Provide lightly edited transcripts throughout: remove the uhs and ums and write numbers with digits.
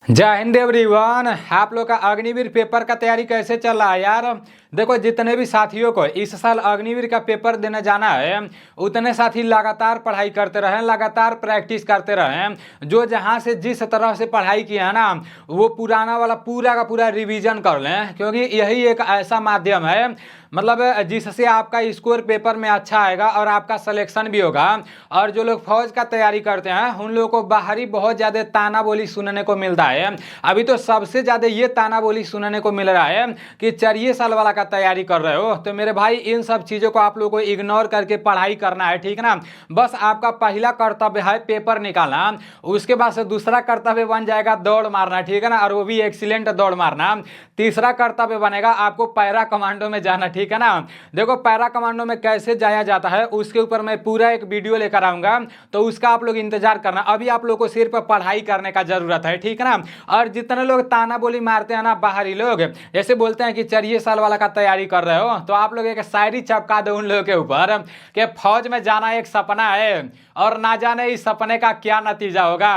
जय हिंद एवरीवन। आप लोग का अग्निवीर पेपर का तैयारी कैसे चल रहा है यार। देखो, जितने भी साथियों को इस साल अग्निवीर का पेपर देने जाना है, उतने साथी लगातार पढ़ाई करते रहें, लगातार प्रैक्टिस करते रहें। जो जहां से जिस तरह से पढ़ाई किया है ना, वो पुराना वाला पूरा का पूरा रिवीजन कर लें, क्योंकि यही एक ऐसा माध्यम है मतलब जिससे आपका स्कोर पेपर में अच्छा आएगा और आपका सिलेक्शन भी होगा। और जो लोग फौज का तैयारी करते हैं उन लोगों को बाहरी बहुत ज़्यादा ताना बोली सुनने को मिलता है। अभी तो सबसे ज़्यादा ये ताना बोली सुनने को मिल रहा है कि 4 साल वाला का तैयारी कर रहे हो। तो मेरे भाई, इन सब चीज़ों को आप लोगों को इग्नोर करके पढ़ाई करना है, ठीक ना। बस आपका पहला कर्तव्य है पेपर निकालना, उसके बाद से दूसरा कर्तव्य बन जाएगा दौड़ मारना, ठीक है ना, और वो भी एक्सीलेंट दौड़ मारना। तीसरा कर्तव्य बनेगा आपको पैरा कमांडो में जाना, ठीक है ना। देखो, पैरा कमांडो में कैसे जाया जाता है उसके ऊपर मैं पूरा एक वीडियो लेकर आऊंगा, तो उसका आप लोग इंतजार करना। अभी आप लोग को सिर्फ पढ़ाई करने का जरूरत है, ठीक है ना। और जितने लोग ताना बोली मारते हैं ना बाहरी लोग, जैसे बोलते हैं कि 4 साल वाला का तैयारी कर रहे हो, तो आप लोग एक शायरी चपका दो उन लोगों के ऊपर कि फौज में जाना एक सपना है और ना जाने इस सपने का क्या नतीजा होगा।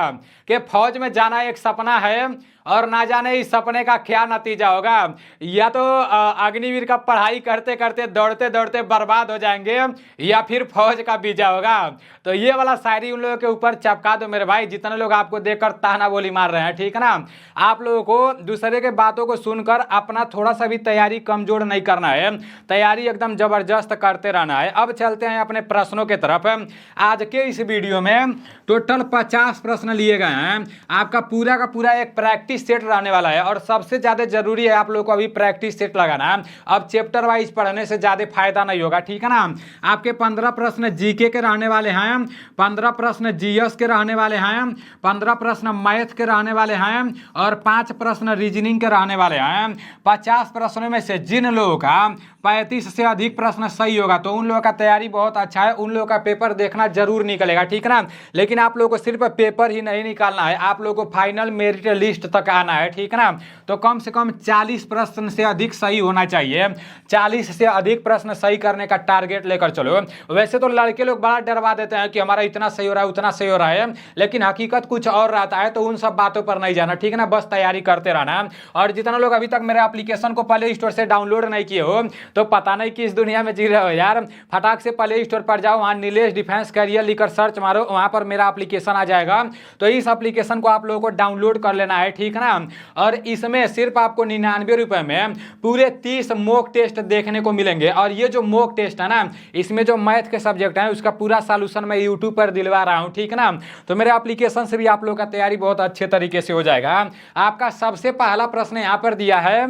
कि फौज में जाना एक सपना है और ना जाने इस सपने का क्या नतीजा होगा। या तो अग्निवीर का पढ़ाई करते करते दौड़ते दौड़ते बर्बाद हो जाएंगे, या फिर फौज का बीजा होगा। तो ये वाला शायरी उन लोगों के ऊपर चपका दो मेरे भाई, जितने लोग आपको देखकर ताना बोली मार रहे हैं, ठीक है ना। आप लोगों को दूसरे के बातों को सुनकर अपना थोड़ा सा भी तैयारी कमजोर नहीं करना है, तैयारी एकदम जबरदस्त करते रहना है। अब चलते हैं अपने प्रश्नों की तरफ। आज के इस वीडियो में टोटल 50 प्रश्न लिए गए हैं। आपका पूरा का पूरा एक प्रैक्टिस सेट रहने वाला है, और सबसे ज्यादा जरूरी है आप लोगों को अभी प्रैक्टिस सेट लगाना। अब चैप्टर वाइज पढ़ने से ज्यादा फायदा नहीं होगा, ठीक है ना। आपके 15 प्रश्न जीके के रहने वाले हैं, 15 प्रश्न जीएस के रहने वाले हैं, 15 प्रश्न मैथ के रहने वाले हैं, और 5 प्रश्न रीजनिंग के रहने वाले हैं। 50 प्रश्नों में से जिन लोगों का 35 से अधिक प्रश्न सही होगा, तो उन लोगों का तैयारी बहुत अच्छा है, उन लोगों का पेपर देखना जरूर निकलेगा, ठीक है ना। लेकिन आप लोगों को सिर्फ पेपर ही नहीं निकालना है, आप लोगों को फाइनल मेरिट लिस्ट तक आना है, ठीक है ना। तो कम से कम 40 प्रश्न से अधिक सही होना चाहिए। 40 से अधिक प्रश्न सही करने का टारगेट लेकर चलो। वैसे तो लड़के लोग बड़ा डरवा देते हैं कि हमारा इतना सही हो रहा है, उतना सही हो रहा है, लेकिन हकीकत कुछ और रहता है। तो उन सब बातों पर नहीं जाना, ठीक है ना। बस तैयारी करते रहना। और जितना लोग अभी तक मेरे एप्लीकेशन को प्ले स्टोर से डाउनलोड नहीं किए हो, तो पता नहीं किस दुनिया में जी रहे हो यार। फटाक से प्ले स्टोर पर जाओ, वहाँ नीलेश डिफेंस कैरियर लिखकर सर्च मारो, वहाँ पर मेरा एप्लीकेशन आ जाएगा। तो इस एप्लीकेशन को आप लोगों को डाउनलोड कर लेना है, ठीक है ना। और इसमें सिर्फ आपको 99 रुपए में पूरे 30 मॉक टेस्ट देखने को मिलेंगे। और ये जो मॉक टेस्ट है ना, इसमें जो मैथ के सब्जेक्ट है उसका पूरा सॉल्यूशन मैं यूट्यूब पर दिलवा रहा हूँ, ठीक है ना। तो मेरे एप्लीकेशन से भी आप लोगों का तैयारी बहुत अच्छे तरीके से हो जाएगा। आपका सबसे पहला प्रश्न यहाँ पर दिया है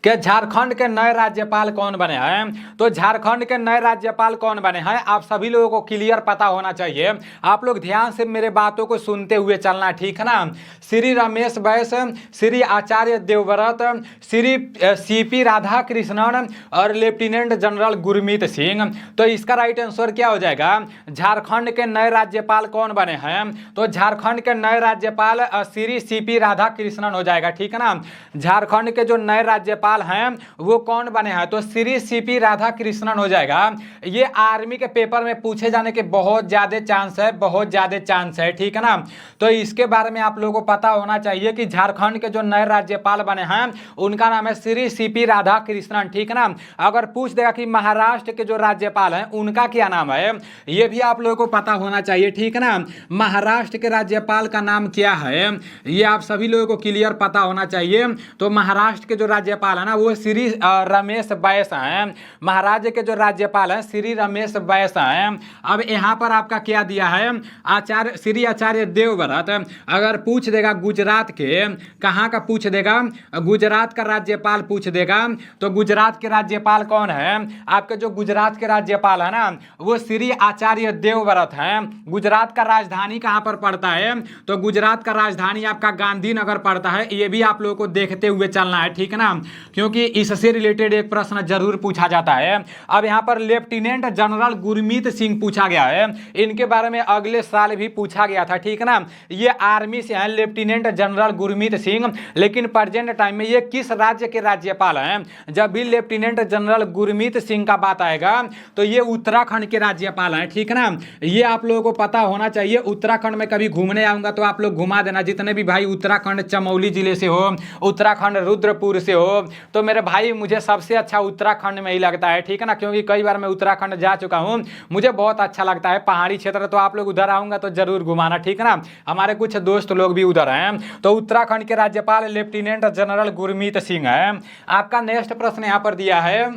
कि झारखंड के नए राज्यपाल कौन बने हैं। तो झारखंड के नए राज्यपाल कौन बने हैं, आप सभी लोगों को क्लियर पता होना चाहिए। आप लोग ध्यान से मेरे बातों को सुनते हुए चलना, ठीक है ना। श्री रमेश बैस, श्री आचार्य देवव्रत, श्री सीपी राधा कृष्णन और लेफ्टिनेंट जनरल गुरमीत सिंह। तो इसका राइट आंसर क्या हो जाएगा, झारखंड के नए राज्यपाल कौन बने हैं। तो झारखंड के नए राज्यपाल श्री सीपी राधा कृष्णन हो जाएगा, ठीक है ना। झारखंड के जो नए राज्यपाल हैं वो कौन बने हैं, तो श्री सीपी राधा कृष्णन हो जाएगा। ये आर्मी के पेपर में पूछे जाने के बहुत ज्यादा चांस है, बहुत ज्यादा चांस है, ठीक है ना। तो इसके बारे में आप लोगों को पता होना चाहिए कि झारखंड के जो नए राज्यपाल बने हैं उनका नाम है श्री सीपी राधा कृष्णन, ठीक है ना। अगर पूछ देगा कि महाराष्ट्र के जो राज्यपाल हैं उनका क्या नाम है, ये भी आप लोगों को पता होना चाहिए, ठीक है ना। महाराष्ट्र के राज्यपाल का नाम क्या है, ये आप सभी लोगों को क्लियर पता होना चाहिए। तो महाराष्ट्र के जो राज्यपाल है ना वो श्री रमेश बैस हैं। महाराष्ट्र के जो राज्यपाल हैं श्री रमेश बैस हैं। अब यहाँ पर आपका क्या दिया है, आचार्य श्री आचार्य देवव्रत। अगर पूछ देगा गुजरात के, कहाँ का पूछ देगा, गुजरात का राज्यपाल पूछ देगा, तो गुजरात के राज्यपाल कौन है, आपके जो गुजरात के राज्यपाल है ना वो श्री आचार्य देवव्रत हैं। गुजरात का राजधानी कहाँ पर पड़ता है, तो गुजरात का राजधानी आपका गांधीनगर पड़ता है। ये भी आप लोगों को देखते हुए चलना है, ठीक है ना। क्योंकि इससे रिलेटेड एक प्रश्न जरूर पूछा जाता है। अब यहाँ पर लेफ्टिनेंट जनरल गुरमीत सिंह पूछा गया है, इनके बारे में अगले साल भी पूछा गया था, ठीक है ना। ये आर्मी से हैं लेफ्टिनेंट जनरल गुरमीत सिंह, लेकिन प्रेजेंट टाइम में ये किस राज्य के राज्यपाल हैं? जब भी लेफ्टिनेंट जनरल गुरमीत सिंह का बात आएगा तो ये उत्तराखंड के राज्यपाल हैं, ठीक है ना। ये आप लोगों को पता होना चाहिए। उत्तराखंड में कभी घूमने आऊंगा तो आप लोग घुमा देना, जितने भी भाई उत्तराखंड चमौली जिले से हो, उत्तराखंड रुद्रपुर से हो, तो मेरे भाई मुझे सबसे अच्छा उत्तराखंड में ही लगता है, ठीक है ना। क्योंकि कई बार मैं उत्तराखंड जा चुका हूँ, मुझे बहुत अच्छा लगता है पहाड़ी क्षेत्र। तो आप लोग उधर आऊंगा तो जरूर घुमाना, ठीक है ना। हमारे कुछ दोस्त लोग भी उधर हैं। तो उत्तराखंड के राज्यपाल लेफ्टिनेंट जनरल गुरमीत सिंह है। आपका नेक्स्ट प्रश्न यहाँ पर दिया है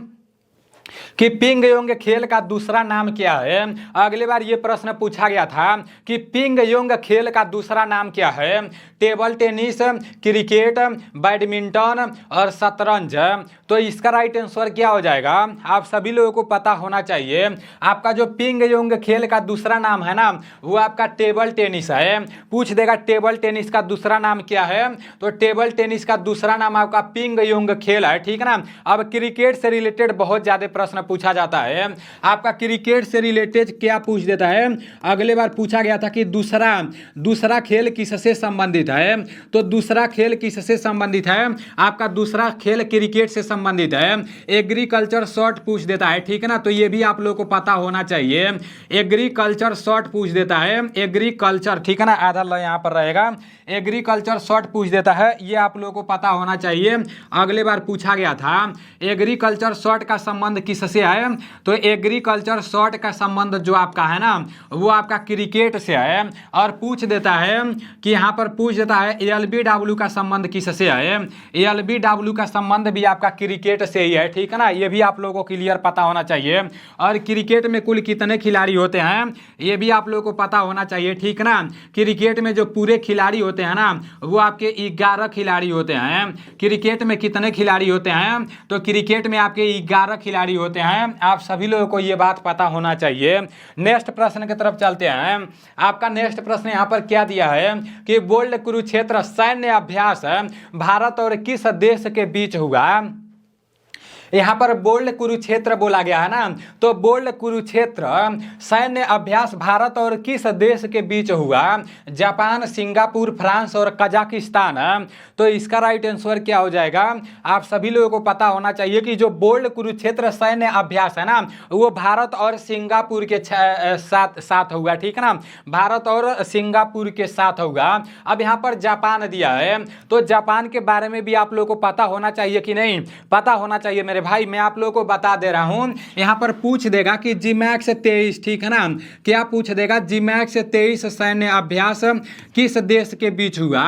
कि पिंग योंग खेल का दूसरा नाम क्या है? अगले बार ये प्रश्न पूछा गया था कि पिंग योंग खेल का दूसरा नाम क्या है? टेबल टेनिस, क्रिकेट, बैडमिंटन और शतरंज। तो इसका राइट आंसर क्या हो जाएगा? आप सभी लोगों को पता होना चाहिए। आपका जो पिंग योंग खेल का दूसरा नाम है ना, वो आपका टेबल टेनिस है। पूछ देगा टेबल टेनिस का दूसरा नाम क्या है, तो टेबल टेनिस का दूसरा नाम आपका पिंग योंग खेल है, ठीक है ना। अब क्रिकेट से रिलेटेड बहुत ज्यादा प्रश्न पूछा जाता है। आपका क्रिकेट से रिलेटेड क्या पूछ देता है? अगले बार पूछा गया था कि दूसरा खेल किससे संबंधित है, तो दूसरा खेल किससे संबंधित है? आपका दूसरा खेल क्रिकेट से संबंधित है। एग्रीकल्चर शॉर्ट पूछ देता है, ठीक है ना। तो ये भी आप लोगों को पता होना चाहिए। एग्रीकल्चर शॉर्ट पूछ देता है, एग्रीकल्चर, ठीक है ना, आधा ल यहाँ पर रहेगा। एग्रीकल्चर शॉर्ट पूछ देता है, ये आप लोगों को पता होना चाहिए। अगले बार पूछा गया था एग्रीकल्चर शॉर्ट का संबंध किससे है, तो एग्रीकल्चर शॉर्ट का संबंध जो आपका है ना, वो आपका क्रिकेट से है। और पूछ देता है कि यहाँ पर पूछ देता है एलबीडब्ल्यू का संबंध किससे है? एलबीडब्ल्यू का संबंध भी आपका क्रिकेट से ही है, ठीक है ना। ये भी आप लोगों को क्लियर पता होना चाहिए। और क्रिकेट में कुल कितने खिलाड़ी होते हैं, ये भी आप लोगों को पता होना चाहिए, ठीक है ना। क्रिकेट में जो पूरे खिलाड़ी होते हैं ना, वो आपके 11 खिलाड़ी होते हैं। क्रिकेट में कितने खिलाड़ी होते हैं, तो क्रिकेट में आपके 11 खिलाड़ी होते हैं। आप सभी लोगों को ये बात पता होना चाहिए। नेक्स्ट प्रश्न की तरफ चलते हैं। आपका नेक्स्ट प्रश्न यहाँ पर क्या दिया है कि बोल्ड कुरुक्षेत्र सैन्य अभ्यास भारत और किस देश के बीच हुआ? यहाँ पर बोल्ड कुरुक्षेत्र बोला गया है ना, तो बोल्ड कुरुक्षेत्र सैन्य अभ्यास भारत और किस देश के बीच हुआ? जापान, सिंगापुर, फ्रांस और कजाकिस्तान। तो इसका राइट आंसर क्या हो जाएगा? आप सभी लोगों को पता होना चाहिए कि जो बोल्ड कुरुक्षेत्र सैन्य अभ्यास है ना, वो भारत और सिंगापुर के साथ होगा, ठीक है ना। भारत और सिंगापुर के साथ होगा। अब यहाँ पर जापान दिया है, तो जापान के बारे में भी आप लोगों को पता होना चाहिए कि नहीं? पता होना चाहिए मेरे भाई। मैं आप लोगों को बता दे रहा हूं। यहां पर पूछ देगा कि जीमैक्स 23, ठीक है ना। क्या पूछ देगा? जीमैक्स 23 सैन्य अभ्यास किस देश के बीच हुआ?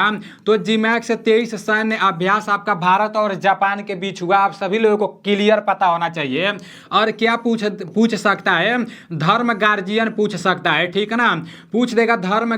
तो जीमैक्स 23 सैन्य अभ्यास आपका भारत और जापान के बीच हुआ। आप सभी लोगों को क्लियर पता होना चाहिए। और क्या पूछ सकता है? धर्म गार्जियन पूछ सकता है, ठीक है ना। पूछ देगा धर्म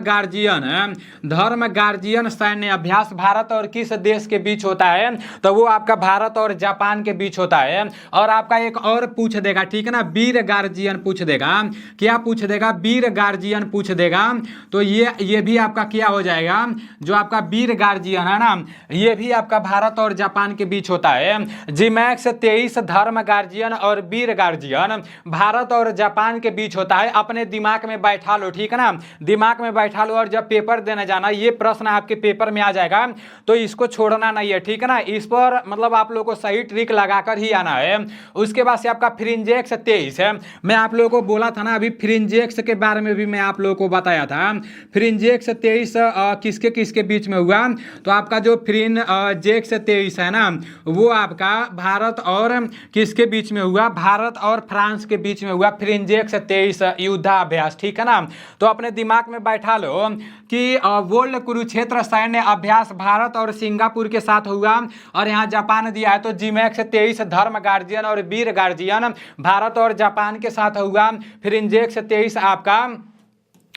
गार्जियन सैन्य अभ्यास भारत और किस देश के बीच होता है, तो वो आपका भारत और जापान के बीच होता है। और आपका एक और पूछ देगा, ठीक है ना, वीर गार्जियन पूछ देगा। क्या पूछ देगा? वीर गार्जियन पूछ देगा। तो ये भी आपका क्या हो जाएगा? जो आपका वीर गार्जियन है ना, ये भी आपका भारत और जापान के बीच होता है। जीमैक्स 23 धर्म गार्जियन और वीर गार्जियन भारत और जापान के बीच होता है। अपने दिमाग में बैठा लो, ठीक है ना, दिमाग में बैठा लो। और जब पेपर देने जाना, ये प्रश्न आपके पेपर में आ जाएगा, तो इसको छोड़ना नहीं है, ठीक है ना। इस पर मतलब आप लोगों को सही ट्रिक लगाकर ही आना है। उसके बाद से आपका फ्रिंजेक्स 23 है। मैं आप लोगों को बोला था ना, अभी फ्रिंजेक्स के बारे में भी मैं आप लोगों को बताया था। फ्रिंजेक्स 23 किसके किसके बीच में हुआ? तो आपका जो फ्रिंजेक्स 23 है ना, वो आपका भारत और किसके बीच में हुआ? भारत और फ्रांस के बीच में हुआ फ्रिंजेक्स 23 युद्धाभ्यास, ठीक है ना। तो अपने दिमाग में बैठा लो कि बोल्ड कुरुक्षेत्र सैन्य अभ्यास भारत और सिंगापुर के साथ हुआ। और यहाँ जापान दिया है, तो जीमैक्स 23 धर्म गार्जियन और वीर गार्जियन भारत और जापान के साथ हुआ। फ्रिंजेक्स 23 आपका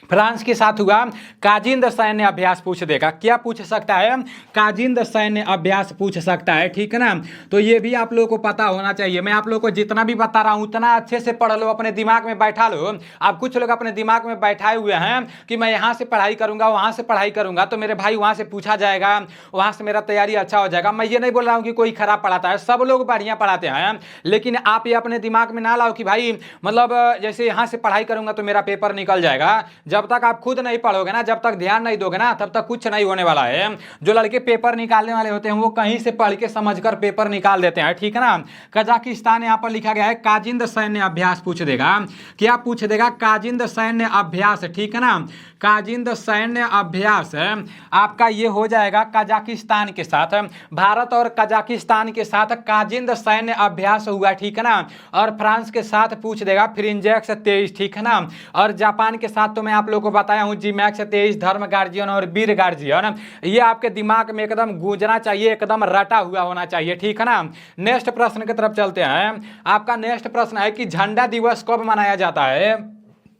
फ्रांस के साथ हुआ काजिंद सैन्य अभ्यास पूछ देगा। क्या पूछ सकता है? काजिंद सैन्य अभ्यास पूछ सकता है, ठीक है ना। तो ये भी आप लोगों को पता होना चाहिए। मैं आप लोगों को जितना भी बता रहा हूँ उतना अच्छे से पढ़ लो, अपने दिमाग में बैठा लो। अब कुछ लोग अपने दिमाग में बैठाए हुए हैं कि मैं यहाँ से पढ़ाई करूंगा, वहाँ से पढ़ाई करूंगा, तो मेरे भाई वहाँ से पूछा जाएगा, वहाँ से मेरा तैयारी अच्छा हो जाएगा। मैं ये नहीं बोल रहा हूँ कि कोई खराब पढ़ाता है, सब लोग बढ़िया पढ़ाते हैं, लेकिन आप ये अपने दिमाग में ना लाओ कि भाई मतलब जैसे यहाँ से पढ़ाई करूंगा तो मेरा पेपर निकल जाएगा। जब तक आप खुद नहीं पढ़ोगे ना, जब तक ध्यान नहीं दोगे ना, तब तक कुछ नहीं होने वाला है। जो लड़के पेपर निकालने वाले होते हैं वो कहीं से पढ़ के समझकर पेपर निकाल देते हैं, ठीक है ना। कजाकिस्तान यहाँ पर लिखा गया है, काजिंद सैन्य अभ्यास पूछ देगा। क्या पूछ देगा? काजिंद सैन्य अभ्यास, ठीक है ना। काजिंद सैन्य अभ्यास आपका ये हो जाएगा कजाकिस्तान के साथ। भारत और कजाकिस्तान के साथ काजिंद सैन्य अभ्यास हुआ, ठीक है ना। और फ्रांस के साथ पूछ देगा फ्रिंजेक्स 23, ठीक है ना। और जापान के साथ तो मैं आप लोगों को बताया हूँ जीमैक्स 23, धर्म गार्जियन और वीर गार्जियन। ये आपके दिमाग में एकदम गूंजना चाहिए, एकदम रटा हुआ होना चाहिए, ठीक है ना। नेक्स्ट प्रश्न की तरफ चलते हैं। आपका नेक्स्ट प्रश्न है कि झंडा दिवस कब मनाया जाता है?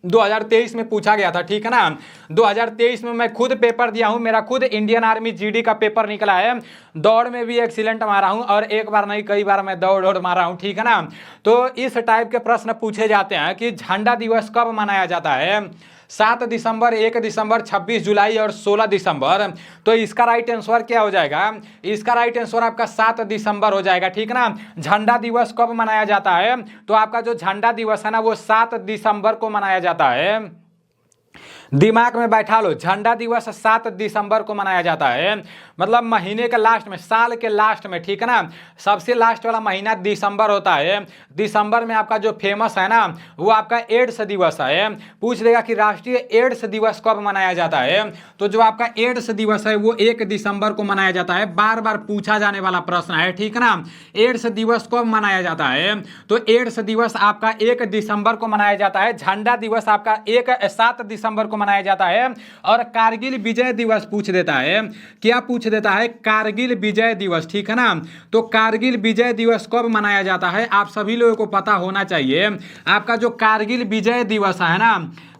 2023 में पूछा गया था, ठीक है ना। 2023 में मैं खुद पेपर दिया हूं, मेरा खुद इंडियन आर्मी जीडी का पेपर निकला है। दौड़ में भी एक्सीलेंट मारा हूं, और एक बार नहीं कई बार मैं दौड़ मारा हूं, ठीक है ना। तो इस टाइप के प्रश्न पूछे जाते हैं कि झंडा दिवस कब मनाया जाता है? 7 दिसंबर, 1 दिसंबर, 26 जुलाई और 16 दिसंबर। तो इसका राइट आंसर क्या हो जाएगा? इसका राइट आंसर आपका 7 दिसंबर हो जाएगा, ठीक है ना। झंडा दिवस कब मनाया जाता है? तो आपका जो झंडा दिवस है ना वो 7 दिसंबर को मनाया जाता है। दिमाग में बैठा लो, झंडा दिवस 7 दिसंबर को मनाया जाता है। मतलब महीने के लास्ट में, साल के लास्ट में, ठीक है ना। सबसे लास्ट वाला महीना दिसंबर होता है। दिसंबर में आपका जो फेमस है ना वो आपका एड्स दिवस है। पूछ देगा कि राष्ट्रीय एड्स दिवस कब मनाया जाता है? तो जो आपका एड्स दिवस है वो 1 दिसंबर को मनाया जाता है। बार बार पूछा जाने वाला प्रश्न है, ठीक है ना। एड्स दिवस कब मनाया जाता है? तो एड्स दिवस आपका 1 दिसंबर को मनाया जाता है। झंडा दिवस आपका 7 दिसंबर को मनाया जाता है। और कारगिल विजय दिवस पूछ देता है। क्या पूछ देता है? कारगिल विजय दिवस, ठीक है ना। तो कारगिल विजय दिवस कब मनाया जाता है आप सभी लोगों को पता होना चाहिए। आपका जो कारगिल विजय दिवस है ना,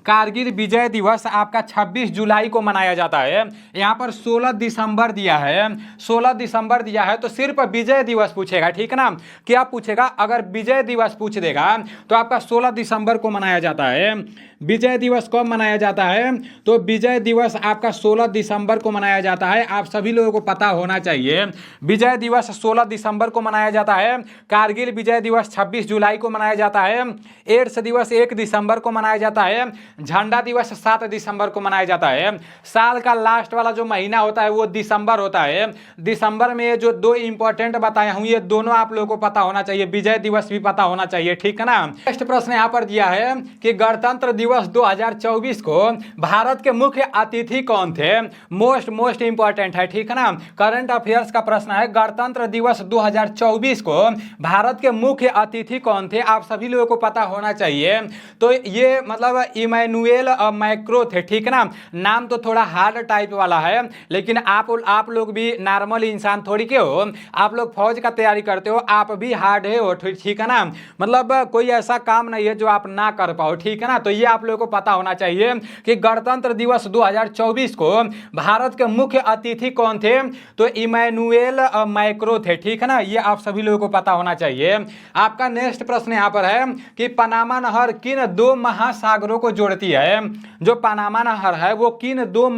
कारगिल विजय दिवस आपका 26 जुलाई को मनाया जाता है। यहाँ पर 16 दिसंबर दिया है, 16 दिसंबर दिया है, तो सिर्फ विजय दिवस पूछेगा, ठीक है ना। क्या पूछेगा? अगर विजय दिवस पूछ देगा तो आपका 16 दिसंबर को मनाया जाता है। विजय दिवस कब मनाया जाता है? तो विजय दिवस आपका 16 दिसंबर को मनाया जाता है। आप सभी लोगों को पता होना चाहिए। विजय दिवस 16 दिसंबर को मनाया जाता है। कारगिल विजय दिवस 26 जुलाई को मनाया जाता है। एड्स दिवस 1 दिसंबर को मनाया जाता है। झंडा दिवस 7 दिसंबर को मनाया जाता है। साल का लास्ट वाला जो महीना होता है वो दिसंबर होता है। दिसंबर में जो 2 इंपॉर्टेंट बताया हूं ये दोनों आप लोगों को पता होना चाहिए। विजय दिवस भी पता होना चाहिए, ठीक है ना। नेक्स्ट प्रश्न यहाँ पर दिया है कि गणतंत्र दिवस 2024 को भारत के मुख्य अतिथि कौन थे? मोस्ट इंपॉर्टेंट है, ठीक है ना। करंट अफेयर्स का प्रश्न है, गणतंत्र दिवस 2024 को भारत के मुख्य अतिथि कौन थे? आप सभी लोगों को पता होना चाहिए। तो ये मतलब इमैनुएल मैक्रो थे, ठीक है ना। नाम तो थोड़ा हार्ड टाइप वाला है, लेकिन आप लोग भी नॉर्मल इंसान थोड़ी के हो। आप लोग फौज का तैयारी करते हो, आप भी हार्ड है हो, ठीक है ना। मतलब कोई ऐसा काम नहीं है जो आप ना कर पाओ, ठीक है ना। तो ये आप लोगों को पता होना चाहिए कि गणतंत्र दिवस 2024 को भारत के मुख्य अतिथि कौन थे? तो इमैनुएल मैक्रो थे, ठीक है ना। ये आप सभी लोगों को पता होना चाहिए। आपका नेक्स्ट प्रश्न यहाँ पर है कि पनामा नहर किन 2 महासागरों को जोड़ती है? जो पनामा नहर है वो किन 2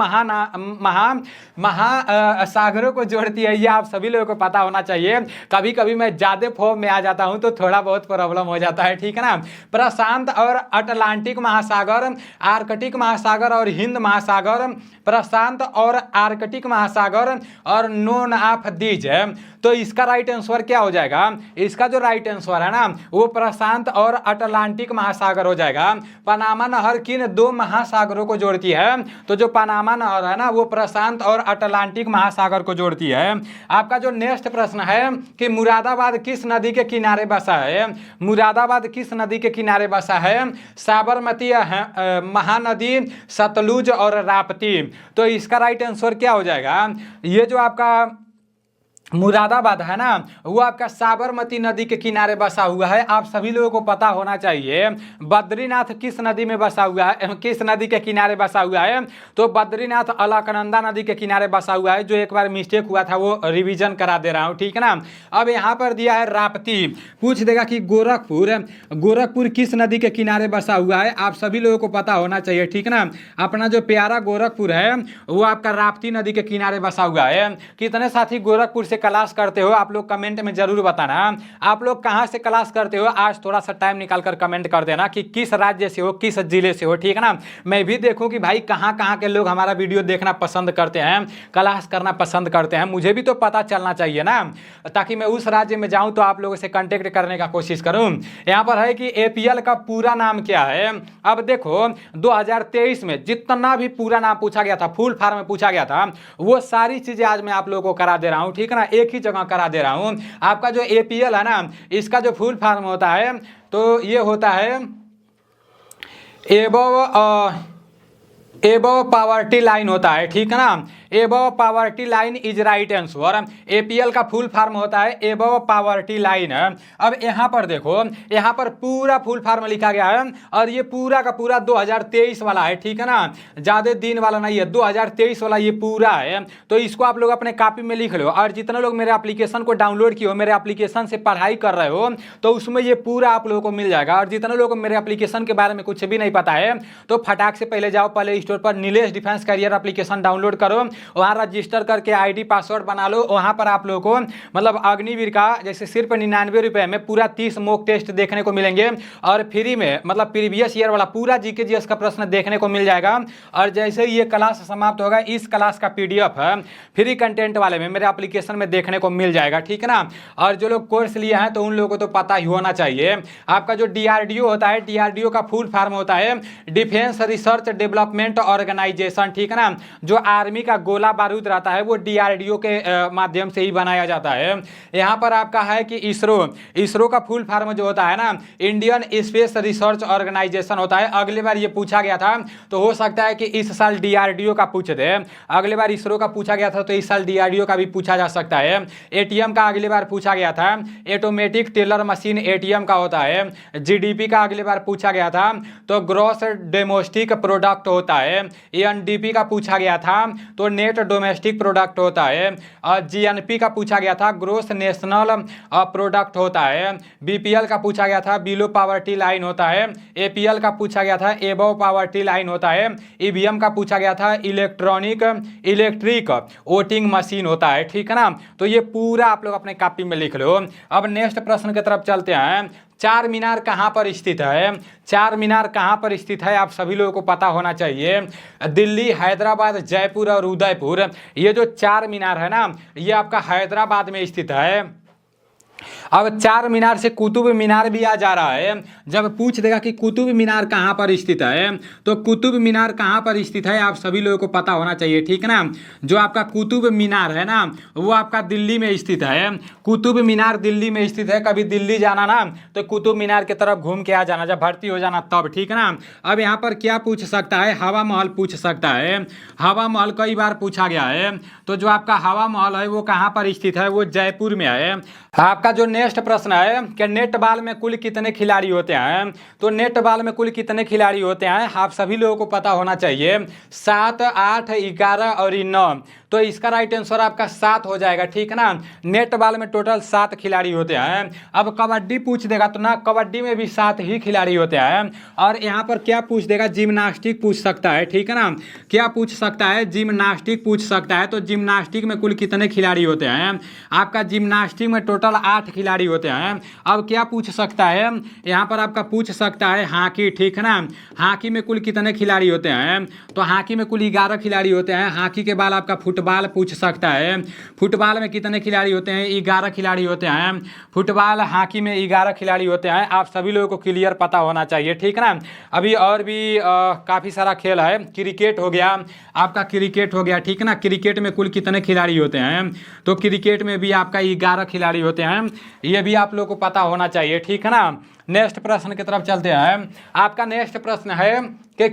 महासागरों को जोड़ती है? ये आप सभी लोगों को पता होना चाहिए। कभी कभी मैं ज्यादा फॉर्म में आ जाता हूं तो थोड़ा बहुत प्रॉब्लम हो जाता है, ठीक है ना। प्रशांत और अटलांटिक महासागर, आर्कटिक महासागर और हिंद महासागर, प्रशांत और आर्कटिक महासागर और नोन ऑफ दीज है। तो इसका राइट आंसर क्या हो जाएगा? इसका जो राइट आंसर है ना वो प्रशांत और अटलांटिक महासागर हो जाएगा। पनामा नहर किन 2 महासागरों को जोड़ती है? तो जो पनामा नहर है ना वो प्रशांत और अटलांटिक महासागर को जोड़ती है। आपका जो नेक्स्ट प्रश्न है कि मुरादाबाद किस नदी के किनारे बसा है? मुरादाबाद किस नदी के किनारे बसा है? साबरमती, महानदी, सतलुज और राप्ती। तो इसका राइट आंसर क्या हो जाएगा? ये जो आपका मुरादाबाद है ना, वो आपका साबरमती नदी के किनारे बसा हुआ है। आप सभी लोगों को पता होना चाहिए बद्रीनाथ किस नदी में बसा हुआ है, किस नदी के किनारे बसा हुआ है। तो बद्रीनाथ अलकनंदा नदी के किनारे बसा हुआ है। जो एक बार मिस्टेक हुआ था वो रिवीजन करा दे रहा हूँ, ठीक है ना। अब यहाँ पर दिया है राप्ती, पूछ देगा कि गोरखपुर किस नदी के किनारे बसा हुआ है। आप सभी लोगों को पता होना चाहिए, ठीक है ना। अपना जो प्यारा गोरखपुर है वो आपका राप्ती नदी के किनारे बसा हुआ है। कितने साथी गोरखपुर से क्लास करते हो आप लोग कमेंट में जरूर बताना। आप लोग कहां से क्लास करते हो, आज थोड़ा सा टाइम निकालकर कमेंट कर देना कि किस राज्य से हो, किस जिले से हो, ठीक है ना। मैं भी देखूं कि भाई कहां कहां के लोग हमारा वीडियो देखना पसंद करते हैं, क्लास करना पसंद करते हैं। मुझे भी तो पता चलना चाहिए ना, ताकि मैं उस राज्य में जाऊं तो आप लोगों से कांटेक्ट करने का कोशिश करूं। यहां पर है कि एपीएल का पूरा नाम क्या है। अब देखो 2023 में जितना भी पूरा नाम पूछा गया था, फुल फॉर्म में पूछा गया था, वो सारी चीजें आज मैं आप लोगों को करा दे रहा हूं, ठीक है ना। एक ही जगह करा दे रहा हूं। आपका जो एपीएल है ना, इसका जो फुल फॉर्म होता है तो ये होता है एबव पावर्टी लाइन होता है, ठीक है ना। Above poverty line is right answer. APL का फुल फॉर्म होता है एबव पावर्टी लाइन। अब यहाँ पर देखो, यहाँ पर पूरा फुल फॉर्म लिखा गया है और ये पूरा का पूरा 2023 वाला है, ठीक है ना। ज़्यादा दिन वाला नहीं है, 2023 वाला ये पूरा है। तो इसको आप लोग अपने कॉपी में लिख लो। और जितने लोग मेरे एप्लीकेशन को डाउनलोड किए हो, मेरे एप्लीकेशन से पढ़ाई कर रहे हो, तो उसमें ये पूरा आप लोगों को मिल जाएगा। और जितने लोगों को मेरे एप्लीकेशन के बारे में कुछ भी नहीं पता है, तो फटाक से पहले जाओ प्ले स्टोर पर Nilesh defence career application download करो, वहाँ रजिस्टर करके आईडी पासवर्ड बना लो। वहाँ पर आप लोगों को मतलब अग्निवीर का जैसे सिर्फ 99 रुपये में पूरा 30 मॉक टेस्ट देखने को मिलेंगे और फ्री में मतलब प्रीवियस ईयर वाला पूरा जीके जीएस का प्रश्न देखने को मिल जाएगा। और जैसे ही ये क्लास समाप्त होगा, इस क्लास का पीडीएफ है फ्री कंटेंट वाले में मेरे एप्लीकेशन में देखने को मिल जाएगा, ठीक है ना। और जो लोग कोर्स लिए हैं तो उन लोगों को तो पता ही होना चाहिए। आपका जो डीआरडीओ होता है, डीआरडीओ का फुल फॉर्म होता है डिफेंस रिसर्च डेवलपमेंट ऑर्गेनाइजेशन, ठीक है ना। जो आर्मी का गोला बारूद रहता है वो डीआरडीओ के माध्यम से ही बनाया जाता है। यहाँ पर आपका है कि इसरो का फुल फॉर्म जो होता है ना, इंडियन स्पेस रिसर्च ऑर्गेनाइजेशन होता है। अगली बार ये पूछा गया था तो हो सकता है कि इस साल डीआरडीओ का पूछ दे। अगली बार इसरो का पूछा गया था तो इस साल डीआरडीओ का भी पूछा जा सकता है। एटीएम का अगली बार पूछा गया था, ऑटोमेटिक टेलर मशीन एटीएम का होता है। जीडीपी का अगली बार पूछा गया था तो ग्रॉस डोमेस्टिक प्रोडक्ट होता है। एनडीपी का पूछा गया था तो नेट डोमेस्टिक प्रोडक्ट होता है। और जीएनपी का पूछा गया था ग्रोस नेशनल प्रोडक्ट होता है। बीपीएल का पूछा गया था बिलो पावर्टी लाइन होता है। एपीएल का पूछा गया था एबव पावर्टी लाइन होता है। ईवीएम का पूछा गया था इलेक्ट्रिक वोटिंग मशीन होता है, ठीक है ना। तो ये पूरा आप लोग अपने कॉपी में लिख लो। अब नेक्स्ट प्रश्न की तरफ चलते हैं। चार मीनार कहाँ पर स्थित है। चार मीनार कहाँ पर स्थित है आप सभी लोगों को पता होना चाहिए। दिल्ली, हैदराबाद, जयपुर और उदयपुर, ये जो चार मीनार है ना, ये आपका हैदराबाद में स्थित है। अब चार मीनार से कुतुब मीनार भी आ जा रहा है। जब पूछ देगा कि कुतुब मीनार कहाँ पर स्थित है, तो कुतुब मीनार कहाँ पर स्थित है आप सभी लोगों को पता होना चाहिए, ठीक है ना। जो आपका कुतुब मीनार है ना, वो आपका दिल्ली में स्थित है। कुतुब मीनार दिल्ली में स्थित है। कभी दिल्ली जाना ना तो कुतुब मीनार की तरफ घूम के आ जाना, जब भर्ती हो जाना तब, ठीक है ना। अब यहाँ पर क्या पूछ सकता है, हवा महल पूछ सकता है। हवा महल कई बार पूछा गया है। तो जो आपका हवा महल है वो कहाँ पर स्थित है, वो जयपुर में है। आपका जो नेक्स्ट प्रश्न है कि नेट बॉल में कुल कितने खिलाड़ी होते हैं। तो नेट बॉल में कुल कितने खिलाड़ी होते हैं आप सभी लोगों को पता होना चाहिए। 7, 8, 11 और 9। तो इसका राइट आंसर आपका 7 हो जाएगा, ठीक है ना। नेट बॉल में टोटल 7 खिलाड़ी होते हैं। अब कबड्डी पूछ देगा तो ना, कबड्डी में भी 7 ही खिलाड़ी होते हैं। और यहाँ पर क्या पूछ देगा, जिम्नास्टिक पूछ सकता है, ठीक है ना। क्या पूछ सकता है, जिम्नास्टिक पूछ सकता है। तो जिम्नास्टिक में कुल कितने खिलाड़ी होते हैं। आपका जिम्नास्टिक में टोटल 8 खिलाड़ी होते हैं। अब क्या पूछ सकता है, यहाँ पर आपका पूछ सकता है हॉकी, ठीक है ना। हॉकी में कुल कितने खिलाड़ी होते हैं। तो हॉकी में कुल 11 खिलाड़ी होते हैं। हॉकी के बाद आपका फुटबॉल पूछ सकता है। फुटबॉल में कितने खिलाड़ी होते हैं, 11 खिलाड़ी होते हैं। फुटबॉल हॉकी में 11 खिलाड़ी होते हैं। आप सभी लोगों को क्लियर पता होना चाहिए, ठीक है ना। अभी और भी काफ़ी सारा खेल है। क्रिकेट हो गया, आपका क्रिकेट हो गया, ठीक है ना। क्रिकेट में कुल कितने खिलाड़ी होते हैं। तो क्रिकेट में भी आपका 11 खिलाड़ी होते हैं। ये भी आप लोगों को पता होना चाहिए, ठीक है ना। नेक्स्ट प्रश्न की तरफ चलते हैं। आपका नेक्स्ट प्रश्न है कि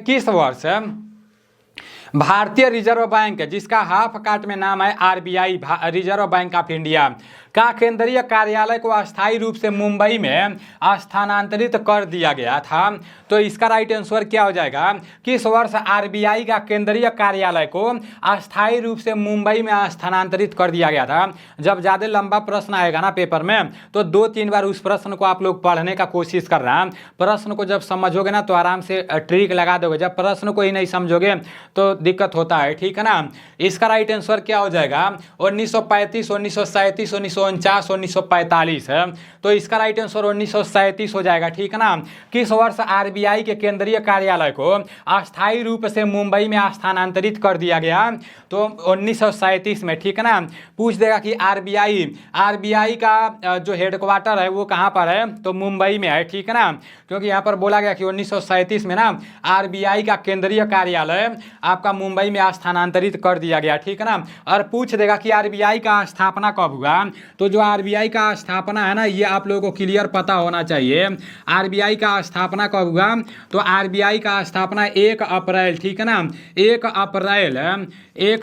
भारतीय रिजर्व बैंक जिसका हाफ काट में नाम है RBI, reserve bank of India का केंद्रीय कार्यालय को अस्थायी रूप से मुंबई में स्थानांतरित कर दिया गया था। तो इसका राइट आंसर क्या हो जाएगा? किस वर्ष आरबीआई का केंद्रीय कार्यालय को अस्थायी रूप से मुंबई में स्थानांतरित कर दिया गया था? जब ज़्यादा लंबा प्रश्न आएगा ना पेपर में तो 2-3 बार उस प्रश्न को आप लोग पढ़ने का कोशिश करना। प्रश्न को जब समझोगे ना तो आराम से ट्रिक लगा दोगे, जब प्रश्न को ही नहीं समझोगे तो दिक्कत होता है, ठीक है ना। इसका राइट आंसर क्या हो जाएगा? 1935, 1937, 1949, 1945 है। तो इसका राइट आंसर 1937 हो जाएगा, ठीक है ना। किस वर्ष आरबीआई के केंद्रीय कार्यालय को अस्थायी रूप से मुंबई में स्थानांतरित कर दिया गया? तो 1937 में, ठीक है ना। पूछ देगा कि आरबीआई का जो हेडक्वार्टर है वो कहाँ पर है? तो मुंबई में है, ठीक है ना, क्योंकि यहाँ पर बोला गया कि 1937 में ना आरबीआई का केंद्रीय कार्यालय आपका मुंबई में स्थानांतरित कर दिया गया, ठीक है ना। और पूछ देगा कि आरबीआई का स्थापना कब हुआ? तो जो आरबीआई का स्थापना है ना ये आप लोगों को क्लियर पता होना चाहिए। आरबीआई का स्थापना कब हुआ? तो आरबीआई का स्थापना 1 अप्रैल, ठीक है ना, 1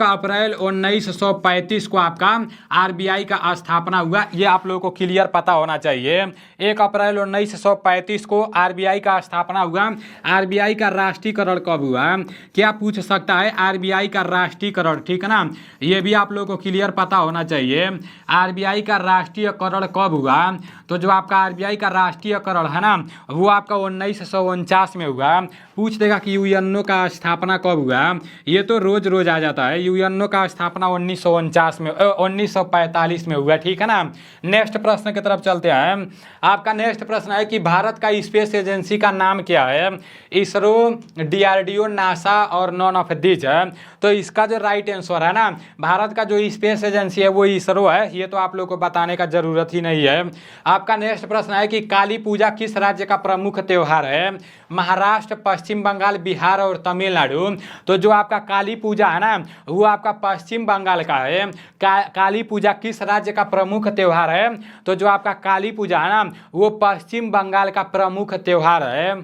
अप्रैल 1935 को आपका आरबीआई का स्थापना हुआ। ये आप लोगों को क्लियर पता होना चाहिए। 1 अप्रैल 1935 को आरबीआई का स्थापना हुआ। आरबीआई का राष्ट्रीयकरण कब हुआ? क्या पूछ सकता है आरबीआई का राष्ट्रीयकरण, ठीक है ना, ये भी आप लोगों को क्लियर पता होना चाहिए। आरबीआई का राष्ट्रीयकरण कब हुआ? तो जो आपका आरबीआई का राष्ट्रीयकरण है ना वो आपका 1949 में हुआ। पूछ देगा कि यूएनओ का स्थापना कब हुआ? ये तो रोज रोज आ जाता है। यूएनओ का स्थापना 1945 में हुआ, ठीक है ना। नेक्स्ट प्रश्न की तरफ चलते हैं। आपका नेक्स्ट प्रश्न है कि भारत का स्पेस एजेंसी का नाम क्या है? इसरो, डीआरडीओ, नासा और नॉन ऑफ दिस है। तो इसका जो राइट आंसर है ना भारत का जो स्पेस एजेंसी है वो इसरो है। ये तो आप लोग को बताने का जरूरत ही नहीं है। आपका नेक्स्ट प्रश्न है कि काली पूजा किस राज्य का प्रमुख त्योहार है? महाराष्ट्र, पश्चिम बंगाल, बिहार और तमिलनाडु। तो जो आपका काली पूजा है ना वो आपका पश्चिम बंगाल का है। काली पूजा किस राज्य का प्रमुख त्योहार है? तो जो आपका काली पूजा है ना वो पश्चिम बंगाल का प्रमुख त्योहार है।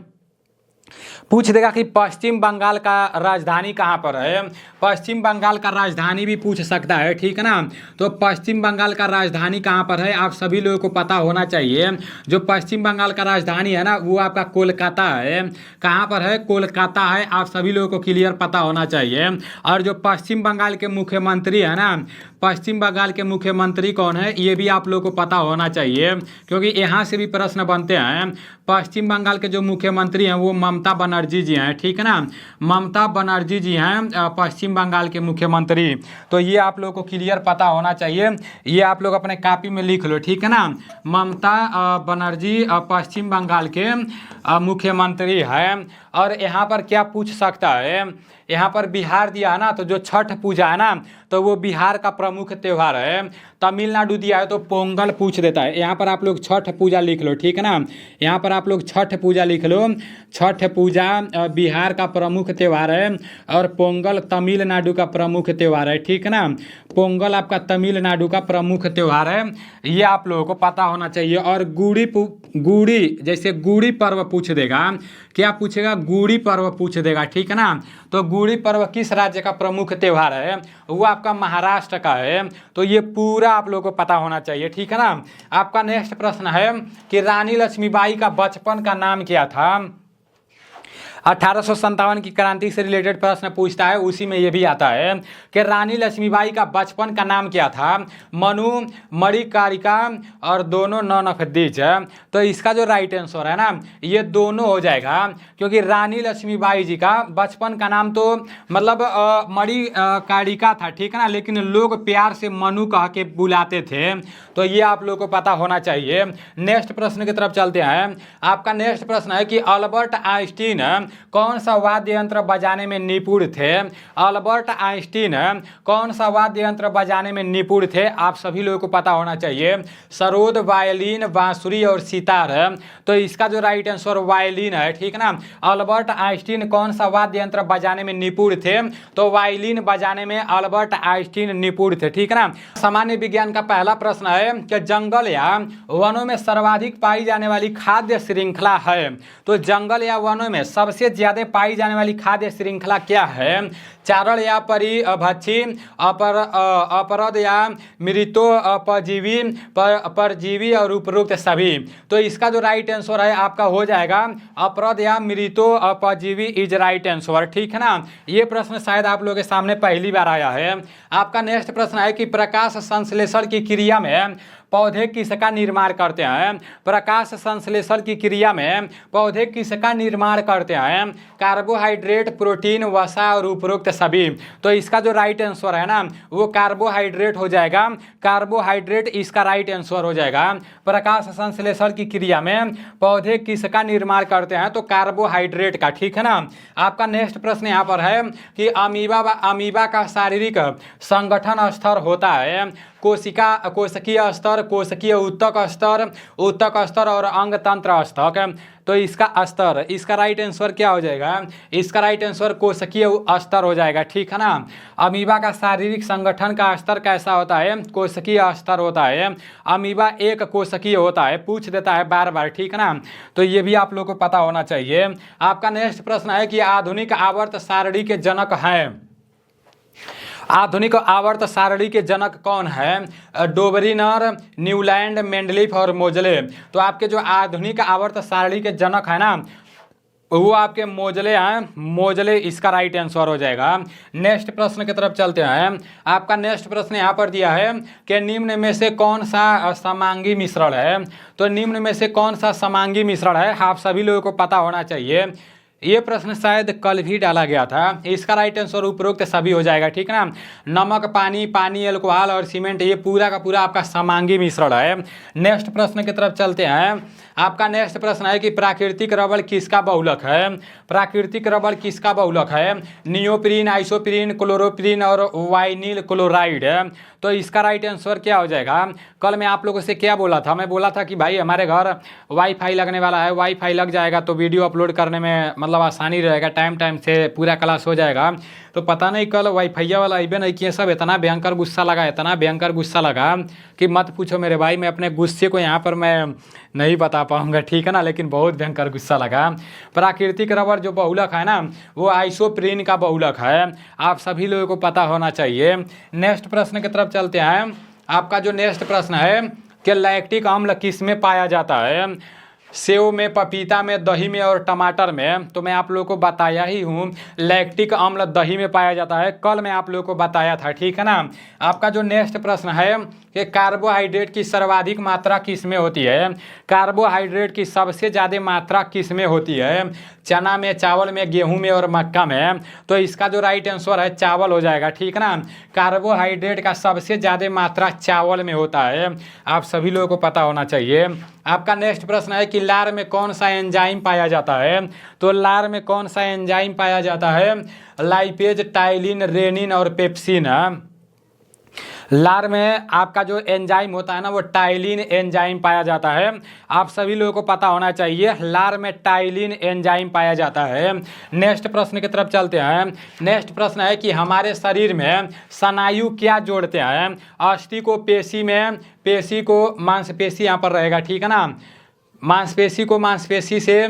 पूछ देगा कि पश्चिम बंगाल का राजधानी कहाँ पर है? पश्चिम बंगाल का राजधानी भी पूछ सकता है, ठीक है ना। तो पश्चिम बंगाल का राजधानी कहाँ पर है आप सभी लोगों को पता होना चाहिए। जो पश्चिम बंगाल का राजधानी है ना वो आपका कोलकाता है। कहाँ पर है? कोलकाता है। आप सभी लोगों को क्लियर पता होना चाहिए। और जो पश्चिम बंगाल के मुख्यमंत्री है ना पश्चिम बंगाल के मुख्यमंत्री कौन है ये भी आप लोगों को पता होना चाहिए, क्योंकि यहाँ से भी प्रश्न बनते हैं। पश्चिम बंगाल के जो मुख्यमंत्री हैं वो ममता बनर्जी जी हैं, ठीक है ना। ममता बनर्जी जी हैं पश्चिम बंगाल के मुख्यमंत्री। तो ये आप लोगों को क्लियर पता होना चाहिए। ये आप लोग अपने कॉपी में लिख लो, ठीक है ना। ममता बनर्जी पश्चिम बंगाल के मुख्यमंत्री हैं। और यहाँ पर क्या पूछ सकता है? यहाँ पर बिहार दिया है ना तो जो छठ पूजा है ना तो वो बिहार का प्रमुख त्यौहार है। तमिलनाडु दिया है तो पोंगल पूछ देता है। यहाँ पर आप लोग छठ पूजा लिख लो, ठीक है ना। यहाँ पर आप लोग छठ पूजा लिख लो। छठ पूजा बिहार का प्रमुख त्यौहार है और पोंगल तमिलनाडु का प्रमुख त्यौहार है, ठीक है ना। पोंगल आपका तमिलनाडु का प्रमुख त्यौहार है। ये आप लोगों को पता होना चाहिए। और गुड़ी जैसे गुड़ी पर्व पूछ देगा। क्या पूछेगा? गुड़ी पर्व पूछ देगा, ठीक है ना। तो गुड़ी पर्व किस राज्य का प्रमुख त्यौहार है? वो आपका महाराष्ट्र का है। तो ये पूरा आप लोगों को पता होना चाहिए, ठीक है ना। आपका नेक्स्ट प्रश्न है कि रानी लक्ष्मीबाई का बचपन का नाम क्या था? 1857 की क्रांति से रिलेटेड प्रश्न पूछता है, उसी में ये भी आता है कि रानी लक्ष्मीबाई का बचपन का नाम क्या था? मनु, मणिकारिका और दोनों, नॉन ऑफ दिस है। तो इसका जो राइट आंसर है ना ये दोनों हो जाएगा, क्योंकि रानी लक्ष्मीबाई जी का बचपन का नाम तो मतलब मणिकारिका था, ठीक है ना, लेकिन लोग प्यार से मनु कह के बुलाते थे। तो ये आप लोग को पता होना चाहिए। नेक्स्ट प्रश्न की तरफ चलते हैं। आपका नेक्स्ट प्रश्न है कि अल्बर्ट आइंस्टीन कौन सा वाद्य यंत्र बजाने में निपुण थे? अल्बर्ट आइंस्टीन कौन सा वाद्य यंत्र बजाने में निपुण थे? आप सभी लोगों को पता होना चाहिए। सरोद, वायलिन, बांसुरी और सितार है। तो इसका जो राइट आंसर वायलिन है, ठीक है ना। अल्बर्ट आइंस्टीन कौन सा वाद्य यंत्र बजाने में निपुण थे? तो वायलिन बजाने में अल्बर्ट आइंस्टीन निपुण थे, ठीक है ना। सामान्य विज्ञान का पहला प्रश्न है कि जंगल या वनों में सर्वाधिक पाई जाने वाली खाद्य श्रृंखला है। तो जंगल या वनों में सबसे सबसे ज्यादा पाई जाने वाली खाद्य श्रृंखला क्या है? चारण या परिभक्षी, अपरद या मृतोपजीवी, परजीवी और उपरोक्त सभी। तो इसका जो राइट आंसर है आपका हो जाएगा अपरद या मृतोपजीवी इज राइट आंसर, ठीक है ना। ये प्रश्न शायद आप लोगों के सामने पहली बार आया है। आपका नेक्स्ट प्रश्न है कि प्रकाश संश्लेषण की क्रिया में पौधे किसका निर्माण करते हैं? प्रकाश संश्लेषण की क्रिया में पौधे किसका निर्माण करते हैं? कार्बोहाइड्रेट, प्रोटीन, वसा और उपरोक्त सभी। तो इसका जो राइट आंसर है ना वो कार्बोहाइड्रेट हो जाएगा। कार्बोहाइड्रेट इसका राइट आंसर हो जाएगा। प्रकाश संश्लेषण की क्रिया में पौधे किसका निर्माण करते हैं? तो कार्बोहाइड्रेट का, ठीक है ना। आपका नेक्स्ट प्रश्न यहाँ पर है कि अमीबा का शारीरिक संगठन स्तर होता है कोशिकीय स्तर, कोशिकीय ऊतक स्तर और अंग तंत्र स्तर। तो इसका स्तर, इसका राइट आंसर क्या हो जाएगा? इसका राइट आंसर कोशिकीय स्तर हो जाएगा, ठीक है ना। अमीबा का शारीरिक संगठन का स्तर कैसा होता है? कोशिकीय स्तर होता है। अमीबा एक कोशिकीय होता है, पूछ देता है बार बार, ठीक है ना। तो ये भी आप लोग को पता होना चाहिए। आपका नेक्स्ट प्रश्न है कि आधुनिक आवर्त सारणी के जनक हैं। आधुनिक आवर्त सारणी के जनक कौन है? डोबरिनर, न्यूलैंड, मेंडलीफ और मोजले। तो आपके जो आधुनिक आवर्त सारणी के जनक है ना वो आपके मोजले हैं। मोजले इसका राइट आंसर हो जाएगा। नेक्स्ट प्रश्न की तरफ चलते हैं। आपका नेक्स्ट प्रश्न यहाँ पर दिया है कि निम्न में से कौन सा समांगी मिश्रण है? तो निम्न में से कौन सा समांगी मिश्रण है? आप सभी लोगों को पता होना चाहिए। ये प्रश्न शायद कल भी डाला गया था। इसका राइट आंसर उपरोक्त सभी हो जाएगा, ठीक है ना। नमक, पानी, अल्कोहल और सीमेंट, ये पूरा का पूरा आपका समांगी मिश्रण है। नेक्स्ट प्रश्न की तरफ चलते हैं। आपका नेक्स्ट प्रश्न है कि प्राकृतिक रबड़ किसका बहुलक है? प्राकृतिक रबड़ किसका बहुलक है? नियोप्रीन, आइसोप्रीन, क्लोरोप्रीन और वाइनिल क्लोराइड। तो इसका राइट आंसर क्या हो जाएगा? कल मैं आप लोगों से क्या बोला था? मैं बोला था कि भाई हमारे घर वाईफाई लगने वाला है, वाईफाई लग जाएगा तो वीडियो अपलोड करने में मतलब आसानी रहेगा, टाइम से पूरा क्लास हो जाएगा। तो पता नहीं कल वाईफाई वाला अबे नहीं किया, सब इतना भयंकर गुस्सा लगा, इतना भयंकर गुस्सा लगा कि मत पूछो मेरे भाई। मैं अपने गुस्से को यहाँ पर मैं नहीं बता पाऊंगा, ठीक है ना। लेकिन बहुत भयंकर गुस्सा लगा। प्राकृतिक रबड़ जो बहुलक है ना वो आइसोप्रीन का बहुलक है। आप सभी लोगों को पता होना चाहिए। नेक्स्ट प्रश्न की तरफ चलते हैं। आपका जो नेक्स्ट प्रश्न है कि लैक्टिक अम्ल किस में पाया जाता है? सेव में, पपीता में, दही में और टमाटर में। तो मैं आप लोगों को बताया ही हूँ लैक्टिक अम्ल दही में पाया जाता है। कल मैं आप लोगों को बताया था, ठीक है ना। आपका जो नेक्स्ट प्रश्न है कि कार्बोहाइड्रेट की सर्वाधिक मात्रा किस में होती है? कार्बोहाइड्रेट की सबसे ज़्यादा मात्रा किस में होती है? चना में, चावल में, गेहूं में और मक्का में। तो इसका जो राइट आंसर है चावल हो जाएगा, ठीक है ना। कार्बोहाइड्रेट का सबसे ज़्यादा मात्रा चावल में होता है। आप सभी लोगों को पता होना चाहिए। आपका नेक्स्ट प्रश्न है कि लार में कौन सा एंजाइम पाया जाता है? तो लार में कौन सा एंजाइम पाया जाता है? लाइपेज, टाइलिन, रेनिन और पेप्सिन। लार में आपका जो एंजाइम होता है ना वो टाइलिन एंजाइम पाया जाता है। आप सभी लोगों को पता होना चाहिए लार में टाइलिन एंजाइम पाया जाता है। नेक्स्ट प्रश्न की तरफ चलते हैं। नेक्स्ट प्रश्न है कि हमारे शरीर में स्नायु क्या जोड़ते हैं? अस्थि को पेशी में, पेशी को मांसपेशी यहाँ पर रहेगा, ठीक है ना। मांसपेशी को मांसपेशी से,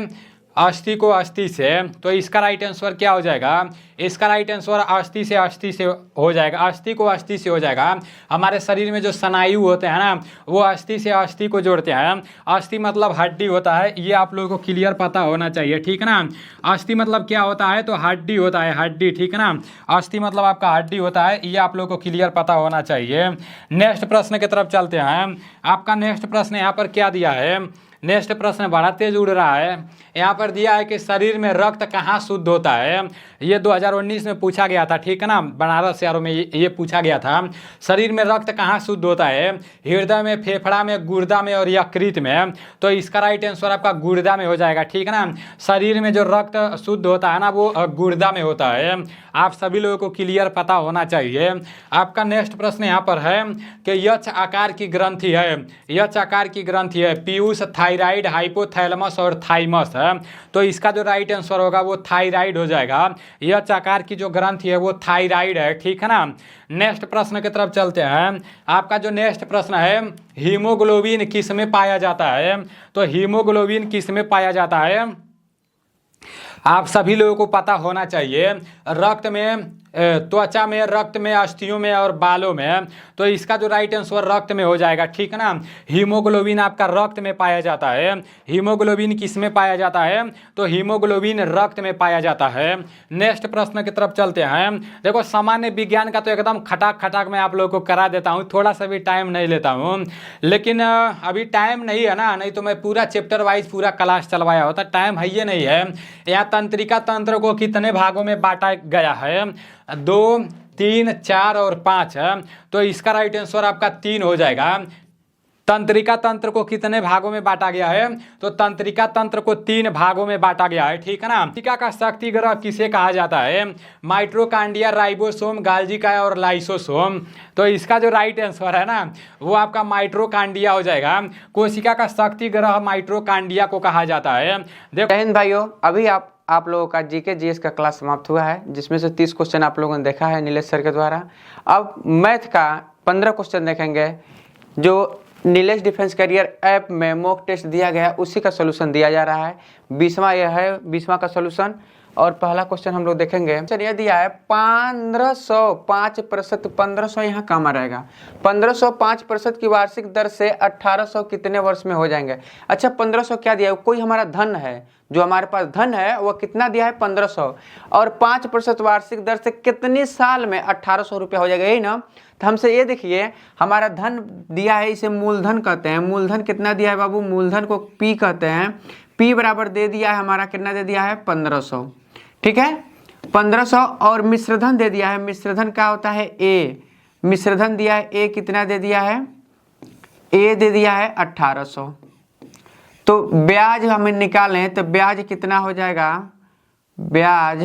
अस्थि को अस्थि से। तो इसका राइट आंसर क्या हो जाएगा? इसका राइट आंसर अस्थि से हो जाएगा। अस्थि को अस्थि से हो जाएगा। हमारे शरीर में जो स्नायु होते हैं ना वो अस्थि से अस्थि को जोड़ते हैं। अस्थि मतलब हड्डी होता है, ये आप लोगों को क्लियर पता होना चाहिए, ठीक है ना। अस्थि मतलब क्या होता है? तो हड्डी होता है, हड्डी, ठीक है ना। अस्थि मतलब आपका हड्डी होता है, ये आप लोगों को क्लियर पता होना चाहिए। नेक्स्ट प्रश्न की तरफ चलते हैं। आपका नेक्स्ट प्रश्न यहाँ पर क्या दिया है? नेक्स्ट प्रश्न बड़ा तेज उड़ रहा है। यहाँ पर दिया है कि शरीर में रक्त कहाँ शुद्ध होता है? ये 2019 में पूछा गया था, ठीक है ना। बनारस शहरों में ये पूछा गया था। शरीर में रक्त कहाँ शुद्ध होता है? हृदय में, फेफड़ा में, गुर्दा में और यकृत में। तो इसका राइट आंसर आपका गुर्दा में हो जाएगा, ठीक है ना। शरीर में जो रक्त शुद्ध होता है ना वो गुर्दा में होता है। आप सभी लोगों को क्लियर पता होना चाहिए। आपका नेक्स्ट प्रश्न यहाँ पर है कि यक्ष आकार की ग्रंथि है, यक्ष आकार की ग्रंथि है पीयूष, थायराइड, हाइपोथैलेमस और थाइमस है। तो इसका जो राइट आंसर होगा वो थायराइड हो जाएगा। यक्ष आकार की जो ग्रंथि है वो थायराइड है, ठीक है ना। नेक्स्ट प्रश्न की तरफ चलते हैं। आपका जो नेक्स्ट प्रश्न है हीमोग्लोबिन किस में पाया जाता है? तो हीमोग्लोबिन किस में पाया जाता है? आप सभी लोगों को पता होना चाहिए, रक्त में, त्वचा में, रक्त में, अस्थियों में और बालों में, तो इसका जो राइट आंसर रक्त में हो जाएगा, ठीक है ना। हीमोग्लोबिन आपका रक्त में पाया जाता है। हीमोग्लोबिन किस में पाया जाता है? तो हीमोग्लोबिन रक्त में पाया जाता है। नेक्स्ट प्रश्न की तरफ चलते हैं। देखो, सामान्य विज्ञान का तो एकदम खटाक खटाक मैं आप लोगों को करा देता हूँ, थोड़ा सा भी टाइम नहीं लेता हूँ, लेकिन अभी टाइम नहीं है ना, नहीं तो मैं पूरा चैप्टर वाइज पूरा क्लास चलवाया होता। टाइम है ये नहीं है। यहाँ तंत्रिका तंत्र को कितने भागों में बांटा गया है? 2, 3, 4 और 5 है, तो इसका राइट आंसर आपका 3 हो जाएगा। तंत्रिका तंत्र को कितने भागों में बांटा गया है? तो तंत्रिका तंत्र को 3 भागों में बांटा गया है, ठीक है ना। तंत्रिका का शक्ति ग्रह किसे कहा जाता है? माइटोकॉन्ड्रिया, राइबोसोम, गाल्गी और लाइसोसोम। तो इसका जो राइट आंसर है ना, वो आपका माइटोकॉन्ड्रिया हो जाएगा। कोशिका का शक्ति ग्रह माइटोकॉन्ड्रिया को कहा जाता है। देखो जय हिंद भाइयों, अभी आप लोगों का जीके जीएस का क्लास समाप्त हुआ है, जिसमें से 30 क्वेश्चन आप लोगों ने देखा है नीलेश सर के द्वारा। अब मैथ का 15 क्वेश्चन देखेंगे, जो नीलेश डिफेंस करियर ऐप में मॉक टेस्ट दिया गया उसी का सोल्यूशन दिया जा रहा है। 20वां यह है, 20वां का सोल्यूशन। और पहला क्वेश्चन हम लोग देखेंगे। यह दिया है 1505%। 1500 यहाँ काम आ रहेगा। 1505% की वार्षिक दर से 1800 कितने वर्ष में हो जाएंगे? अच्छा, 1500 क्या दिया है? कोई हमारा धन है, जो हमारे पास धन है वह कितना दिया है? 1500। और 5% वार्षिक दर से कितने साल में 1800 रुपया हो जाएगा, यही ना। तो हमसे ये देखिए, हमारा धन दिया है, इसे मूलधन कहते हैं। मूलधन कितना दिया है बाबू? मूलधन को पी कहते हैं। पी बराबर दे दिया है हमारा, कितना दे दिया है? 1500, ठीक है, 1500। और मिश्रधन दे दिया है। मिश्रधन क्या होता है? ए। मिश्रधन दिया है ए, कितना दे दिया है? ए दे दिया है 1800। तो ब्याज हमें निकालें तो ब्याज कितना हो जाएगा? ब्याज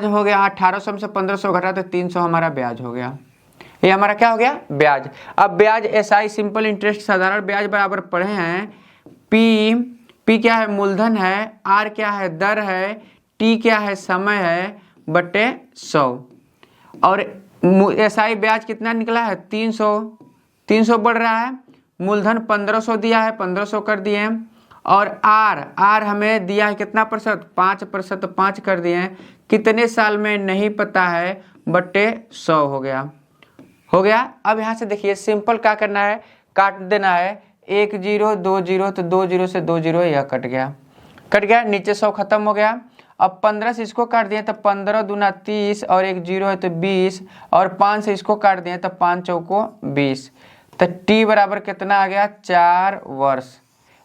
हो गया 1800 में से 1500 घटा तो 300 हमारा ब्याज हो गया। ये हमारा क्या हो गया? ब्याज। अब ब्याज एसआई सिंपल इंटरेस्ट साधारण ब्याज बराबर पढ़े हैं। पी क्या है? मूलधन है। आर क्या है? दर है। टी क्या है? समय है, बटे 100। और एसआई ब्याज कितना निकला है? 300 बढ़ रहा है। मूलधन 1500 दिया है, 1500 कर दिए। और आर हमें दिया है कितना %? 5%, तो 5 कर दिए। कितने साल में नहीं पता है, बटे 100 हो गया। अब यहाँ से देखिए, सिंपल क्या करना है? काट देना है। 1 0 2 0, तो 2 0 से 2 0 यह कट गया। नीचे 100 खत्म हो गया। अब 15 से इसको काट दिए तो 15 दूना 30, और 1 0 है तो 20, और 5 से इसको काट दिए तो 5 चौको 20। तो टी बराबर कितना आ गया? 4 वर्ष।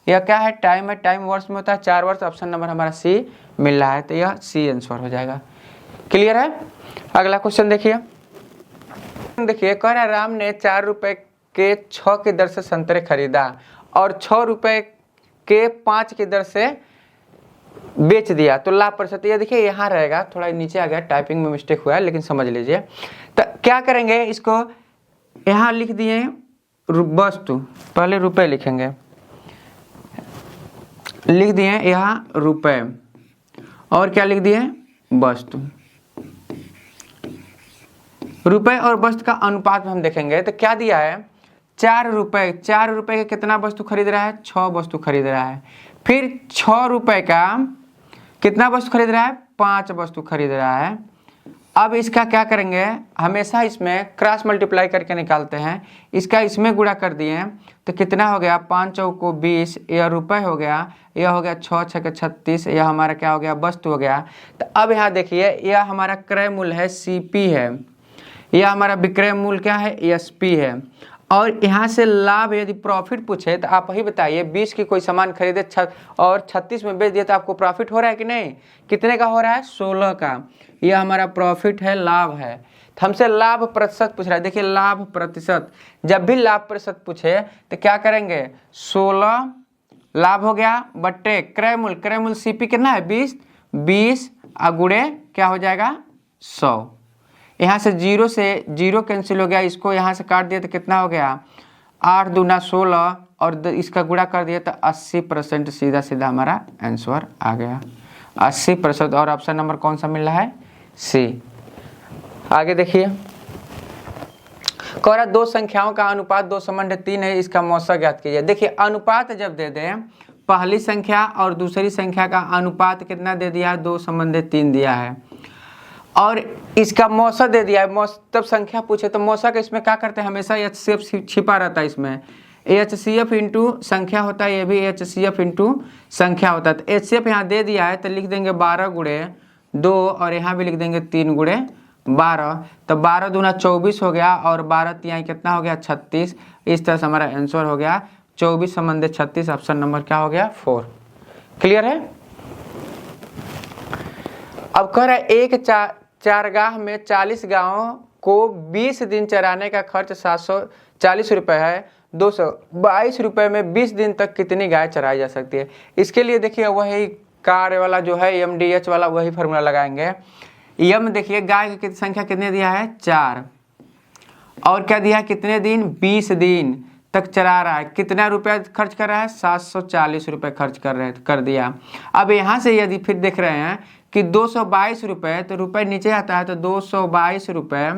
यह क्या है? टाइम है। टाइम वर्ष में होता है 4 वर्ष। ऑप्शन नंबर हमारा सी मिल रहा है, तो यह सी आंसर हो जाएगा। क्लियर है? अगला क्वेश्चन देखिए। कह रहा है राम ने 4 रुपए के 6 की दर से संतरे खरीदा और 6 रुपए के 5 की दर से बेच दिया, तो लाभ प्रतिशत। ये देखिए यहाँ रहेगा, थोड़ा नीचे आ गया, टाइपिंग में मिस्टेक हुआ है, लेकिन समझ लीजिए। तो क्या करेंगे, इसको यहाँ लिख दिए वस्तु, पहले रुपए लिखेंगे, लिख दिए यहाँ रुपए, और क्या लिख दिए? वस्तु। रुपए और वस्तु का अनुपात में हम देखेंगे तो क्या दिया है? 4 रुपए के कितना वस्तु खरीद रहा है? 6 वस्तु खरीद रहा है। फिर 6 रुपए का कितना वस्तु खरीद रहा है? 5 वस्तु खरीद रहा है। अब इसका क्या करेंगे, हमेशा इसमें क्रॉस मल्टीप्लाई करके निकालते हैं। इसका इसमें गुणा कर दिए तो कितना हो गया? 5 चौको 20, यह रुपए हो गया, यह हो गया 6 छके 36, यह हमारा क्या हो गया? वस्तु हो गया। तो अब यहाँ देखिए, यह हमारा क्रय मूल्य है, CP है, यह हमारा विक्रय मूल्य क्या है? SP है। और यहाँ से लाभ यदि प्रॉफिट पूछे तो आप ही बताइए, 20 की कोई सामान खरीदे और 36 में बेच दिए तो आपको प्रॉफिट हो रहा है कि नहीं? कितने का हो रहा है? 16 का। यह हमारा प्रॉफिट है, लाभ है। तो हमसे लाभ प्रतिशत पूछ रहा है। देखिए लाभ प्रतिशत, जब भी लाभ प्रतिशत पूछे तो क्या करेंगे? 16 लाभ हो गया बट्टे क्रय मूल्य CP कितना है? 20 गुणे क्या हो जाएगा? 100। यहाँ से 0 कैंसिल हो गया, इसको यहाँ से काट दिया तो कितना हो गया? 8 दूना 16, और इसका गुणा कर दिया तो 80%। सीधा सीधा हमारा आंसर आ गया 80%। और ऑप्शन नंबर कौन सा मिल रहा है? सी। आगे देखिए, कह रहा 2 संख्याओं का अनुपात 2:3 है, इसका मौसा ज्ञात कीजिए। देखिए अनुपात जब दे दें पहली संख्या और दूसरी संख्या का अनुपात कितना दे दिया है, 2:3 दिया है। और इसका मौसा दे दिया है, तब संख्या पूछे तो मौसा का इसमें क्या करते हैं, हमेशा HCF छिपा रहता है इसमें। HCF इंटू संख्या होता है, ये भी HCF इंटू संख्या होता है। तो HCF यहाँ दे दिया है तो लिख देंगे 12 गुणे 2 और यहाँ भी लिख देंगे 3 गुणे 12। तो 12 दूना 24 हो गया और 12 तिहाई कितना हो गया, 36। इस तरह से हमारा आंसर हो गया 24/36। ऑप्शन नंबर क्या हो गया, 4। क्लियर है। अब कह रहा है एक चारगाह में 40 गायों को 20 दिन चराने का खर्च 740 रुपये है। 222 रुपये में 20 दिन तक कितनी गाय चराई जा सकती है। इसके लिए देखिए वही कार्य वाला जो है MDH वाला वही फार्मूला लगाएंगे। यम देखिए गाय की संख्या कितने दिया है, 4, और क्या दिया है, कितने दिन, 20 दिन तक चरा रहा है। कितना रुपया खर्च कर रहा है, 740 रुपये खर्च कर दिया। अब यहाँ से यदि फिर देख रहे हैं कि 222 रुपये, तो रुपये नीचे आता है तो 222 रुपये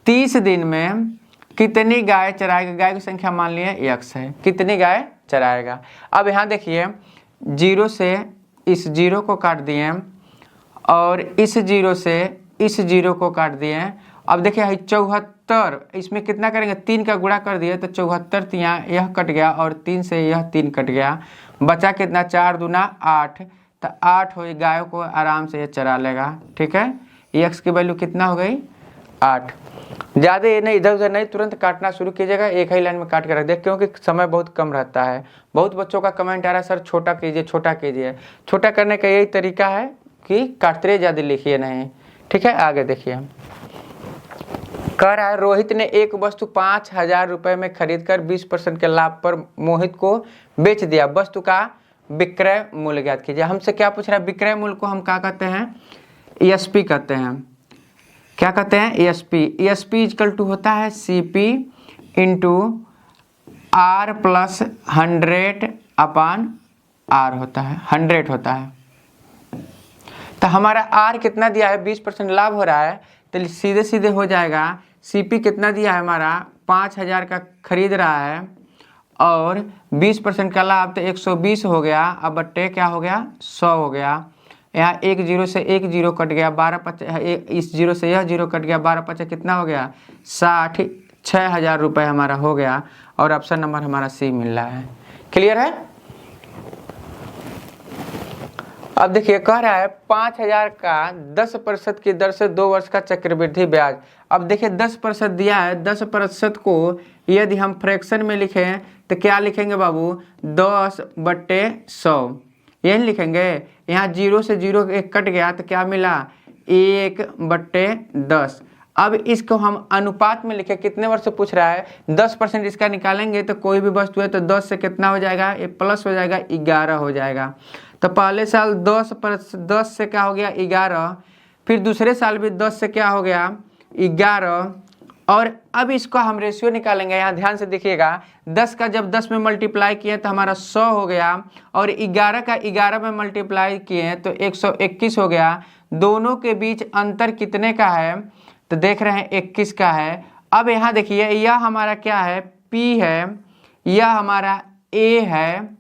30 दिन में कितनी गाय चराएगा। गाय की संख्या मान लिए X है, कितनी गाय चराएगा। अब यहाँ देखिए 0 से इस 0 को काट दिए और इस 0 से इस 0 को काट दिए। अब देखिए 74, इसमें कितना करेंगे, 3 का गुणा कर दिए तो 74 तिया यह कट गया और 3 से यह 3 कट गया, बचा कितना, 4 दूना 8। तो 8 हो गायों को आराम से ये चरा लेगा। ठीक है, X की वैल्यू कितना हो गई, 8। ज़्यादा ये नहीं, इधर उधर नहीं, तुरंत काटना शुरू कीजिएगा, एक ही लाइन में काट के रख दे, क्योंकि समय बहुत कम रहता है। बहुत बच्चों का कमेंट आ रहा है सर छोटा कीजिए, छोटा कीजिए। छोटा करने का यही तरीका है कि काटते ज़्यादा लिखिए नहीं। ठीक है, आगे देखिए। कह रहा है रोहित ने एक वस्तु 5000 रुपये में खरीदकर 20% के लाभ पर मोहित को बेच दिया। वस्तु का विक्रय मूल्य ज्ञात कीजिए। हमसे क्या पूछ रहा है, विक्रय मूल्य को हम क्या कहते हैं, ESP कहते हैं। क्या कहते हैं, ESP इक्वल टू होता है CP into R plus 100/R होता है, 100 होता है। तो हमारा R कितना दिया है, 20% लाभ हो रहा है, तो सीधे सीधे हो जाएगा। CP कितना दिया है हमारा, 5000 का खरीद रहा है और 20% का लाभ तो 120 हो गया। अब बट्टे क्या हो गया, 100 हो गया। यहाँ 1 0 से 1 0 कट गया, 12×5 इस 0 से यह 0 कट गया, 12×5 कितना हो गया, 60। 6000 रुपये हमारा हो गया और ऑप्शन नंबर हमारा C मिल रहा है। क्लियर है। अब देखिए कह रहा है 5000 का 10% की दर से 2 वर्ष का चक्रवृद्धि ब्याज। अब देखिए 10% दिया है, 10% को यदि हम फ्रैक्शन में लिखें तो क्या लिखेंगे बाबू, 10/100 यही लिखेंगे। यहाँ 0 से 0 एक कट गया तो क्या मिला, 1/10। अब इसको हम अनुपात में लिखे, कितने वर्ष से पूछ रहा है, 10% इसका निकालेंगे तो कोई भी वस्तु है तो 10 से कितना हो जाएगा, ये प्लस हो जाएगा, 11 हो जाएगा। तो पहले साल 10 से क्या हो गया, 11। फिर दूसरे साल भी 10 से क्या हो गया, 11। और अब इसको हम रेशियो निकालेंगे। यहाँ ध्यान से देखिएगा, 10 का जब 10 में मल्टीप्लाई किए तो हमारा 100 हो गया और 11 का 11 में मल्टीप्लाई किए तो 121 हो गया। दोनों के बीच अंतर कितने का है, तो देख रहे हैं 21 का है। अब यहाँ देखिए यह हमारा क्या है, P है, यह हमारा A है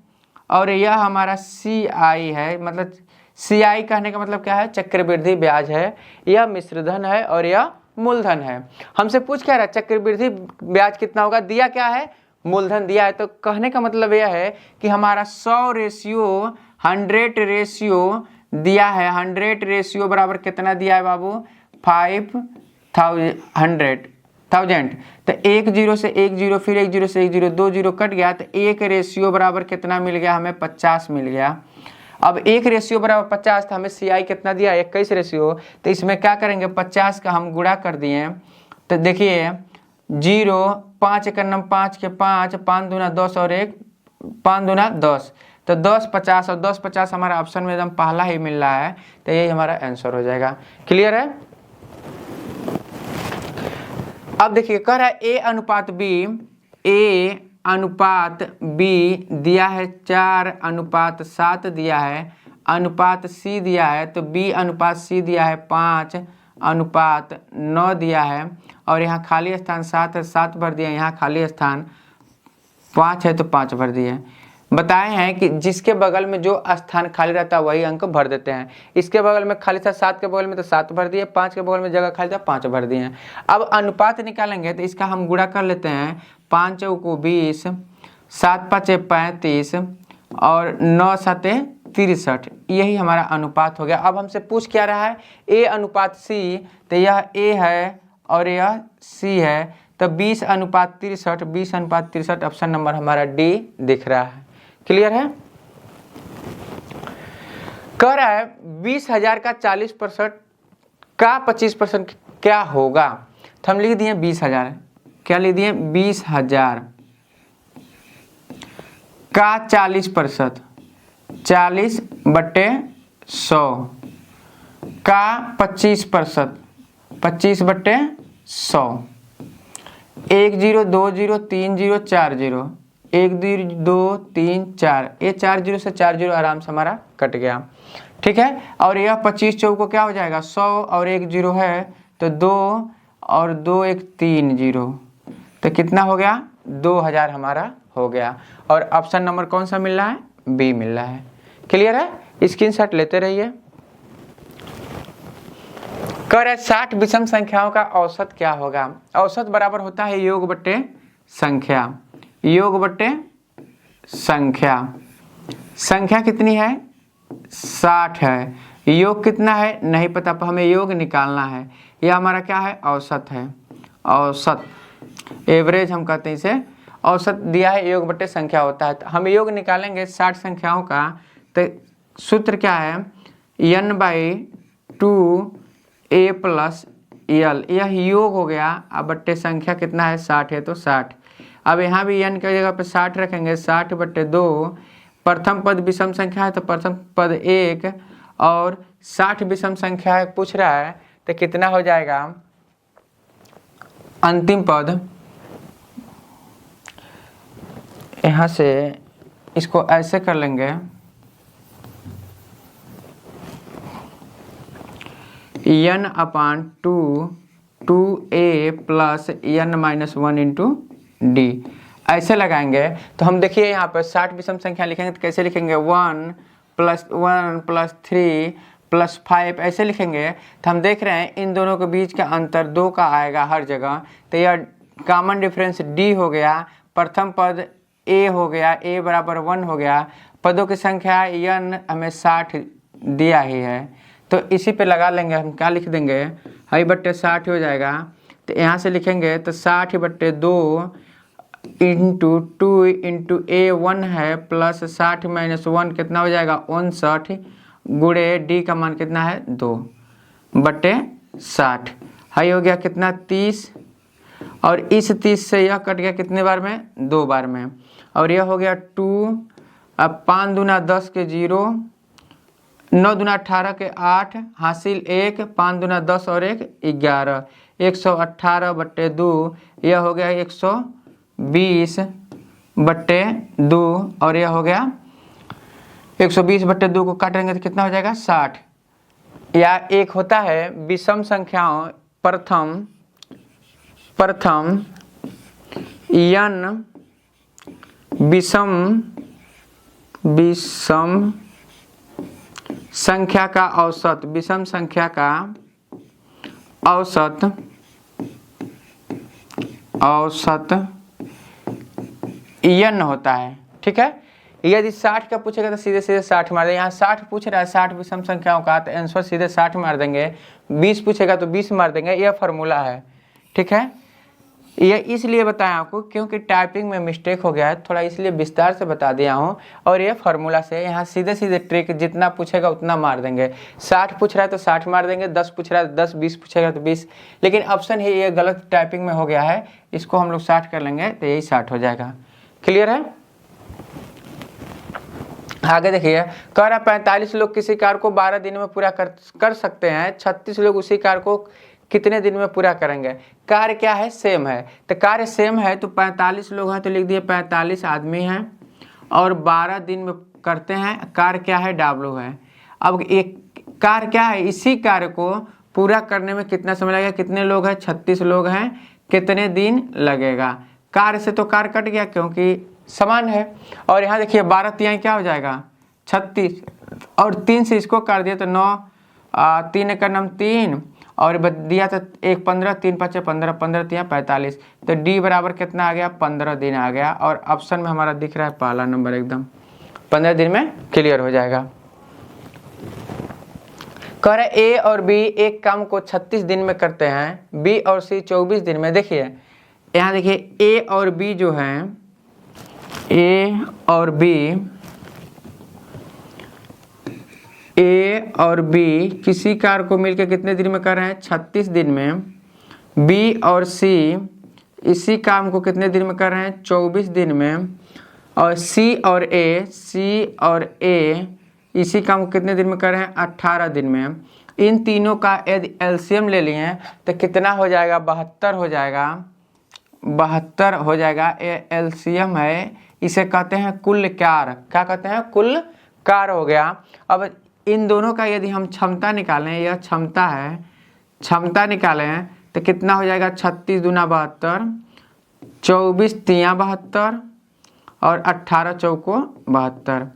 और यह हमारा CI है। मतलब CI कहने का मतलब क्या है, चक्रवृद्धि ब्याज है। यह मिश्रधन है और यह मूलधन है। हमसे पूछ क्या रहा, चक्रवृद्धि ब्याज कितना होगा, दिया क्या है, मूलधन दिया है। तो कहने का मतलब यह है कि हमारा 100 रेशियो दिया है। 100 रेशियो बराबर कितना दिया है बाबू, 5000। तो 1 0 से 1 0, फिर 1 0 से 1 0, 2 0 कट गया तो 1 रेशियो बराबर कितना मिल गया, हमें 50 मिल गया। अब 1 रेशियो बराबर 50 था, हमें CI कितना दिया, 21 रेशियो। तो इसमें क्या करेंगे, 50 का हम गुणा कर दिए। तो देखिए 0, 5 1 5 के 5, 5 दूना 10 और 1 5 दूना 10, तो 10 50 और 10 50 हमारा ऑप्शन में एकदम पहला ही मिल रहा है। तो यही हमारा आंसर हो जाएगा। क्लियर है। अब देखिए कह रहा है A अनुपात B दिया है 4:7 दिया है, अनुपात C दिया है, तो B अनुपात C दिया है 5:9 दिया है और यहाँ खाली स्थान 7 है, 7 भर दिया। यहाँ खाली स्थान 5 है तो 5 भर दिए। बताए हैं कि जिसके बगल में जो स्थान खाली रहता है वही अंक भर देते हैं। इसके बगल में खाली था 7 के बगल में तो 7 भर दिए, 5 के बगल में जगह खाली था 5 भर दिए। अब अनुपात निकालेंगे तो इसका हम गुणा कर लेते हैं, 5 चौको 20, 7 पाँचे 35 और 9 साते 63, यही हमारा अनुपात हो गया। अब हमसे पूछ क्या रहा है, ए अनुपात सी, तो यह ए है और यह सी है, तो 20 अनुपात 63, 20 अनुपात 63, ऑप्शन नंबर हमारा डी दिख रहा है। क्लियर है। कह रहा है 20,000 का 40% का 25% क्या होगा, तो हम लिख दिए 20,000, क्या लिख दिए 20,000 का 40%, 40/100 का 25%, 25/100, 1 0 2 0 3 0 4 0, 1 2 3 4, ये 4 0 से 4 0 आराम से हमारा कट गया। ठीक है। और यह 25 चौको क्या हो जाएगा 100 और 1 0 है तो 2 और 2 1 3 0, तो कितना हो गया 2,000 हमारा हो गया। और ऑप्शन नंबर कौन सा मिल रहा है, बी मिल रहा है। क्लियर है। स्क्रीनशॉट लेते रहिए। कह रहे 60 विषम संख्याओं का औसत क्या होगा। औसत बराबर होता है योग बट्टे संख्या, योग बट्टे संख्या। संख्या कितनी है 60 है, योग कितना है नहीं पता, पर हमें योग निकालना है। यह हमारा क्या है औसत है, औसत एवरेज हम कहते हैं इसे। औसत दिया है योग बट्टे संख्या होता है, तो हम योग निकालेंगे 60 संख्याओं का, तो सूत्र क्या है n/2 a + l, यह योग हो गया। अब बट्टे संख्या कितना है 60 है तो 60। अब यहाँ भी n की जगह पे 60 रखेंगे, 60/2। प्रथम पद विषम संख्या है तो प्रथम पद 1 और 60 विषम संख्या है पूछ रहा है, तो कितना हो जाएगा अंतिम पद। यहाँ से इसको ऐसे कर लेंगे, n/2 2a + n-1 × d, ऐसे लगाएंगे। तो हम देखिए यहाँ पर 60 विषम संख्या लिखेंगे तो कैसे लिखेंगे 1 + 1 + 3 + 5, ऐसे लिखेंगे। तो हम देख रहे हैं इन दोनों के बीच का अंतर 2 का आएगा हर जगह, तो यह कॉमन डिफरेंस d हो गया। प्रथम पद a हो गया, a = 1 हो गया। पदों की संख्या n हमें 60 दिया ही है, तो इसी पे लगा लेंगे। हम क्या लिख देंगे हाई बट्टे 60 हो जाएगा। तो यहाँ से लिखेंगे तो 60/2 × 2 × a 1 है प्लस 60 - 1 कितना हो जाएगा 59 गुणे d का मान कितना है 2/60। हाई हो गया कितना 30, और इस 30 से यह कट गया कितने बार में 2 बार में। और यह हो गया 2। अब 5 दूना 10 के 0, 9 दूना 18 के 8, हासिल 1, 5 दूना 10 और 1 11, 118/2, यह हो गया 120/2, और यह हो गया 120/2 को काटेंगे तो कितना हो जाएगा 60। या एक होता है विषम संख्याओं प्रथम n विषम संख्या का औसत, विषम संख्या का औसत n होता है। ठीक है। यदि 60 का पूछेगा तो सीधे 60 मार देंगे। यहाँ 60 पूछ रहा है 60 विषम संख्याओं का, तो आंसर सीधे 60 मार देंगे। 20 पूछेगा तो 20 मार देंगे। यह फार्मूला है। ठीक है। यह इसलिए बताया आपको क्योंकि टाइपिंग में मिस्टेक हो गया है, थोड़ा इसलिए विस्तार से बता दिया हूँ। और ये फार्मूला से यहाँ सीधे सीधे ट्रिक, जितना पूछेगा उतना मार देंगे। 60 पूछ रहा है तो 60 मार देंगे, 10 पूछ रहा है तो 10, 20 पूछेगा तो 20। लेकिन ऑप्शन ही ये गलत टाइपिंग में हो गया है, इसको हम लोग 60 कर लेंगे तो यही 60 हो जाएगा। क्लियर है। आगे देखिए, कह रहा 45 लोग किसी कार्य को 12 दिन में पूरा कर सकते हैं, 36 लोग उसी कार्य को कितने दिन में पूरा करेंगे। कार्य क्या है सेम है, तो कार्य सेम है तो 45 लोग हैं तो लिख दिए 45 आदमी हैं और 12 दिन में करते हैं। कार्य क्या है W है। अब एक कार्य क्या है, इसी कार्य को पूरा करने में कितना समय लगेगा, कितने लोग हैं 36 लोग हैं, कितने दिन लगेगा। कार्य से तो कार्य कट गया क्योंकि समान है। और यहाँ देखिए 12 तिहाई क्या हो जाएगा 36, और 3 से इसको कर दिया तो 9, 3 एक नम 3, और दिया था 1 15, 3 5 15, 15 तिहाई 45, तो डी बराबर कितना आ गया 15 दिन आ गया। और ऑप्शन में हमारा दिख रहा है पहला नंबर एकदम 15 दिन में क्लियर हो जाएगा। कह रहा है ए और बी एक काम को 36 दिन में करते हैं, बी और सी 24 दिन में। देखिए यहाँ देखिए ए और बी जो हैं, ए और बी किसी कार्य को मिलकर कितने दिन में कर रहे हैं 36 दिन में। बी और सी इसी काम को कितने दिन में कर रहे हैं 24 दिन में। और सी और ए इसी काम को कितने दिन में कर रहे हैं 18 दिन में। इन तीनों का यदि एलसीएम ले लिए तो कितना हो जाएगा 72 हो जाएगा, 72 हो जाएगा। ये एलसीएम है, इसे कहते हैं कुल कार्य। क्या कहते हैं कुल कार्य हो गया। अब इन दोनों का यदि हम क्षमता निकालें, यह क्षमता है, क्षमता निकालें तो कितना हो जाएगा 36 दूना 72, 24 तिया 72 और 18 चौको 72।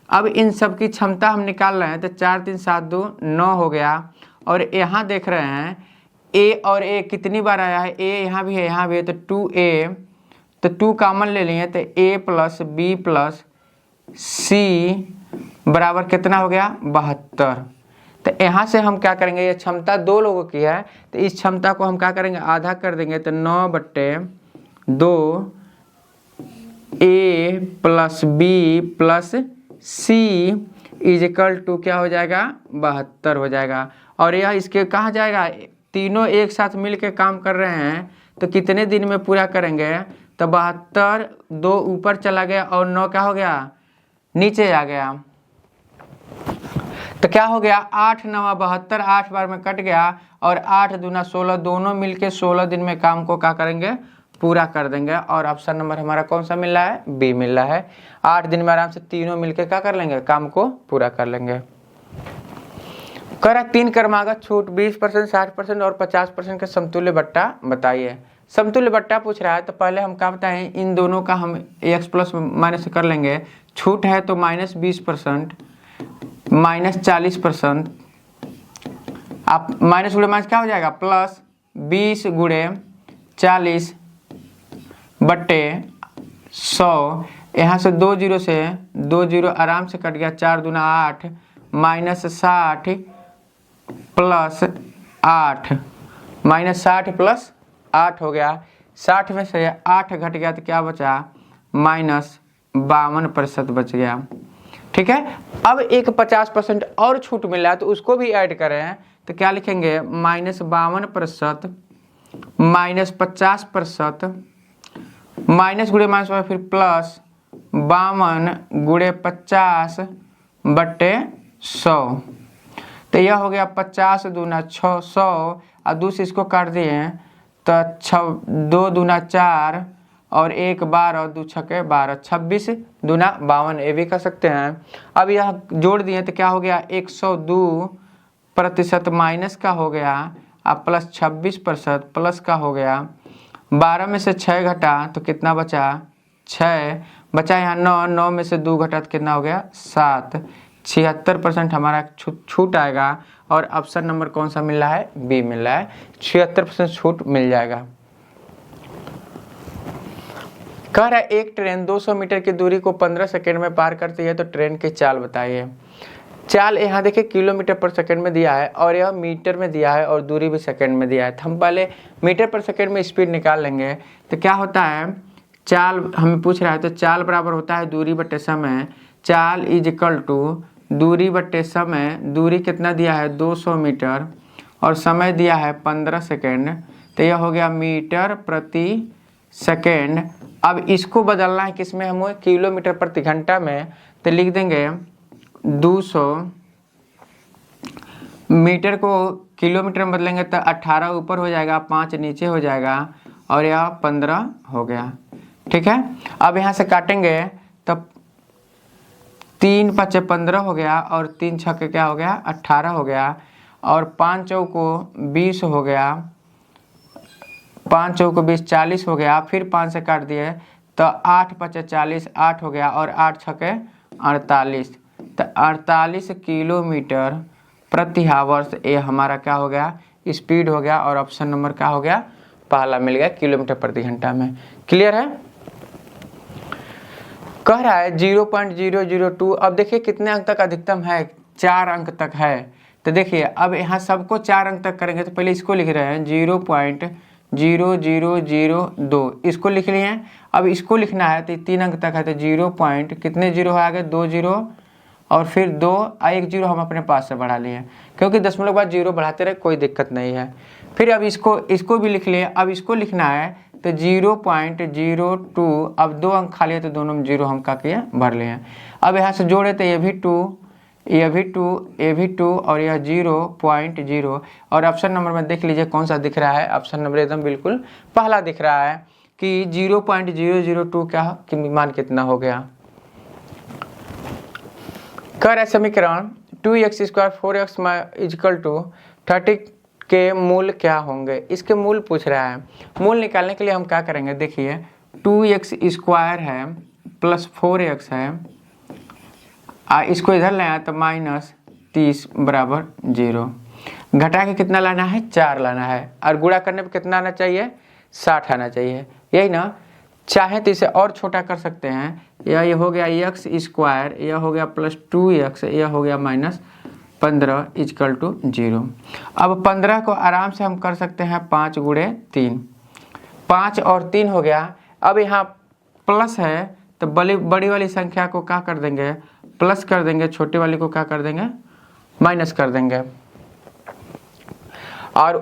अब इन सब की क्षमता हम निकाल रहे हैं तो 4 3 7 2 9 हो गया। और यहाँ देख रहे हैं ए और ए कितनी बार आया है, ए यहाँ भी है यहाँ भी है, तो 2a, तो 2 कॉमन ले लिए तो a प्लस बी प्लस सी बराबर कितना हो गया 72। तो यहाँ से हम क्या करेंगे, ये क्षमता 2 लोगों की है तो इस क्षमता को हम क्या करेंगे आधा कर देंगे, तो 9/2 a plus B plus C is equal to क्या हो जाएगा 72 हो जाएगा। और यह इसके कहाँ जाएगा, तीनों एक साथ मिल के काम कर रहे हैं तो कितने दिन में पूरा करेंगे, तो 72 2 ऊपर चला गया और 9 क्या हो गया नीचे आ गया। तो क्या हो गया 8 9 72, 8 बार में कट गया और 8 दूना 16, दोनों मिलके 16 दिन में काम को क्या करेंगे पूरा कर देंगे। और ऑप्शन नंबर हमारा कौन सा मिल रहा है, बी मिल रहा है। 8 दिन में आराम से तीनों मिलके क्या कर लेंगे काम को पूरा कर लेंगे। करा 3 क्रमागत छूट 20%, 60% और 50% के समतुल्य बट्टा बताइए। समतुल्य बट्टा पूछ रहा है तो पहले हम क्या बताएं, इन दोनों का हम एक्स प्लस माइनस कर लेंगे। छूट है तो -20%, -40%, आप माइनस गुणे माइनस क्या हो जाएगा प्लस 20 गुणे 40 बट्टे 100। यहाँ से 2 0 से 2 0 आराम से कट गया, 4 दूना 8 -60 प्लस 8, -60 प्लस 8 हो गया। 60 में से 8 घट गया तो क्या बचा -52% बच गया। ठीक है, अब एक 50% और छूट मिला तो उसको भी ऐड करें तो क्या लिखेंगे -52% -50%, माइनस गुणे माइनस फिर प्लस 52 गुणे 50 बट्टे 100। तो यह हो गया 50 दूना 600 और 2 से इसको काट दिए तो 2 दूना 4 और 1 12 और 2 छक्के 12, 26 दूना 52 ये भी कर सकते हैं। अब यह जोड़ दिए तो क्या हो गया 102% माइनस का हो गया अब प्लस 26% प्लस का हो गया। 12 में से 6 घटा तो कितना बचा 6 बचा, यहाँ 9, 9 में से 2 घटा तो कितना हो गया 7, 76% हमारा छूट आएगा। और ऑप्शन नंबर कौन सा मिल रहा है, बी मिल रहा है, 76% छूट मिल जाएगा। कह रहा है एक ट्रेन 200 मीटर की दूरी को 15 सेकेंड में पार करती है तो ट्रेन की चाल बताइए। चाल यहाँ देखिए किलोमीटर पर सेकंड में दिया है और यह मीटर में दिया है और दूरी भी सेकंड में दिया है। तो हम पहले मीटर पर सेकंड में स्पीड निकाल लेंगे। तो क्या होता है, चाल हमें पूछ रहा है तो चाल बराबर होता है दूरी बटे समय। चाल इज इक्वल टू दूरी बटे समय। दूरी कितना दिया है 200 मीटर और समय दिया है 15 सेकेंड, तो यह हो गया मीटर प्रति सेकेंड। अब इसको बदलना है किसमें, हम किलोमीटर प्रति घंटा में, तो लिख देंगे 200 मीटर को किलोमीटर में बदलेंगे तो 18 ऊपर हो जाएगा, 5 नीचे हो जाएगा और यह 15 हो गया। ठीक है, अब यहाँ से काटेंगे तब 3 5 15 हो गया और 3 6 क्या हो गया 18 हो गया और 5 चौको 20 हो गया, 5 चौको 20 40 हो गया। फिर 5 से काट दिए तो 8 × 40, 8 हो गया, और 8 छके 48, तो 48 किलोमीटर प्रति आवर्स ये हमारा क्या हो गया, स्पीड हो गया। और ऑप्शन नंबर क्या हो गया, पहला मिल गया, किलोमीटर प्रति घंटा में। क्लियर है। कह रहा है 0.002। अब देखिए कितने अंक तक अधिकतम है, 4 अंक तक है। तो देखिए अब यहाँ सबको 4 अंक तक करेंगे, तो पहले इसको लिख रहे हैं 0.0002, इसको लिख लिए हैं। अब इसको लिखना है तो 3 अंक तक है, तो 0 पॉइंट कितने जीरो है आगे, 2 जीरो और फिर 2 1 जीरो हम अपने पास से बढ़ा लिए हैं, क्योंकि दशमलव के बाद जीरो बढ़ाते रहे, कोई दिक्कत नहीं है। फिर अब इसको भी लिख लिए। अब इसको लिखना है तो 0.02, अब 2 अंक खाली है तो दोनों में जीरो हम का किए भर लिए हैं। अब यहाँ से जोड़े तो ये भी 2, ये भी 2, ये भी 2 और यह 0.0। और ऑप्शन नंबर में देख लीजिए कौन सा दिख रहा है, ऑप्शन नंबर एकदम बिल्कुल पहला दिख रहा है कि 0.002 क्या कि मान कितना हो गया। कर है समीकरण 2x² 4x = 30 के मूल क्या होंगे। इसके मूल पूछ रहा है। मूल निकालने के लिए हम क्या करेंगे, देखिए 2x² है प्लस 4x है, इसको इधर ले आए तो -30 बराबर 0। घटा के कितना लाना है, 4 लाना है, और गुणा करने पे कितना आना चाहिए, 60 आना चाहिए, यही ना। चाहे तो इसे और छोटा कर सकते हैं, ये हो गया x², यह हो गया प्लस 2x, यह हो गया -15 = 0। अब 15 को आराम से हम कर सकते हैं 5 × 3, 5 और 3 हो गया। अब यहाँ प्लस है तो बड़ी वाली संख्या को क्या कर देंगे, प्लस कर देंगे, छोटी वाली को क्या कर देंगे, माइनस कर देंगे। और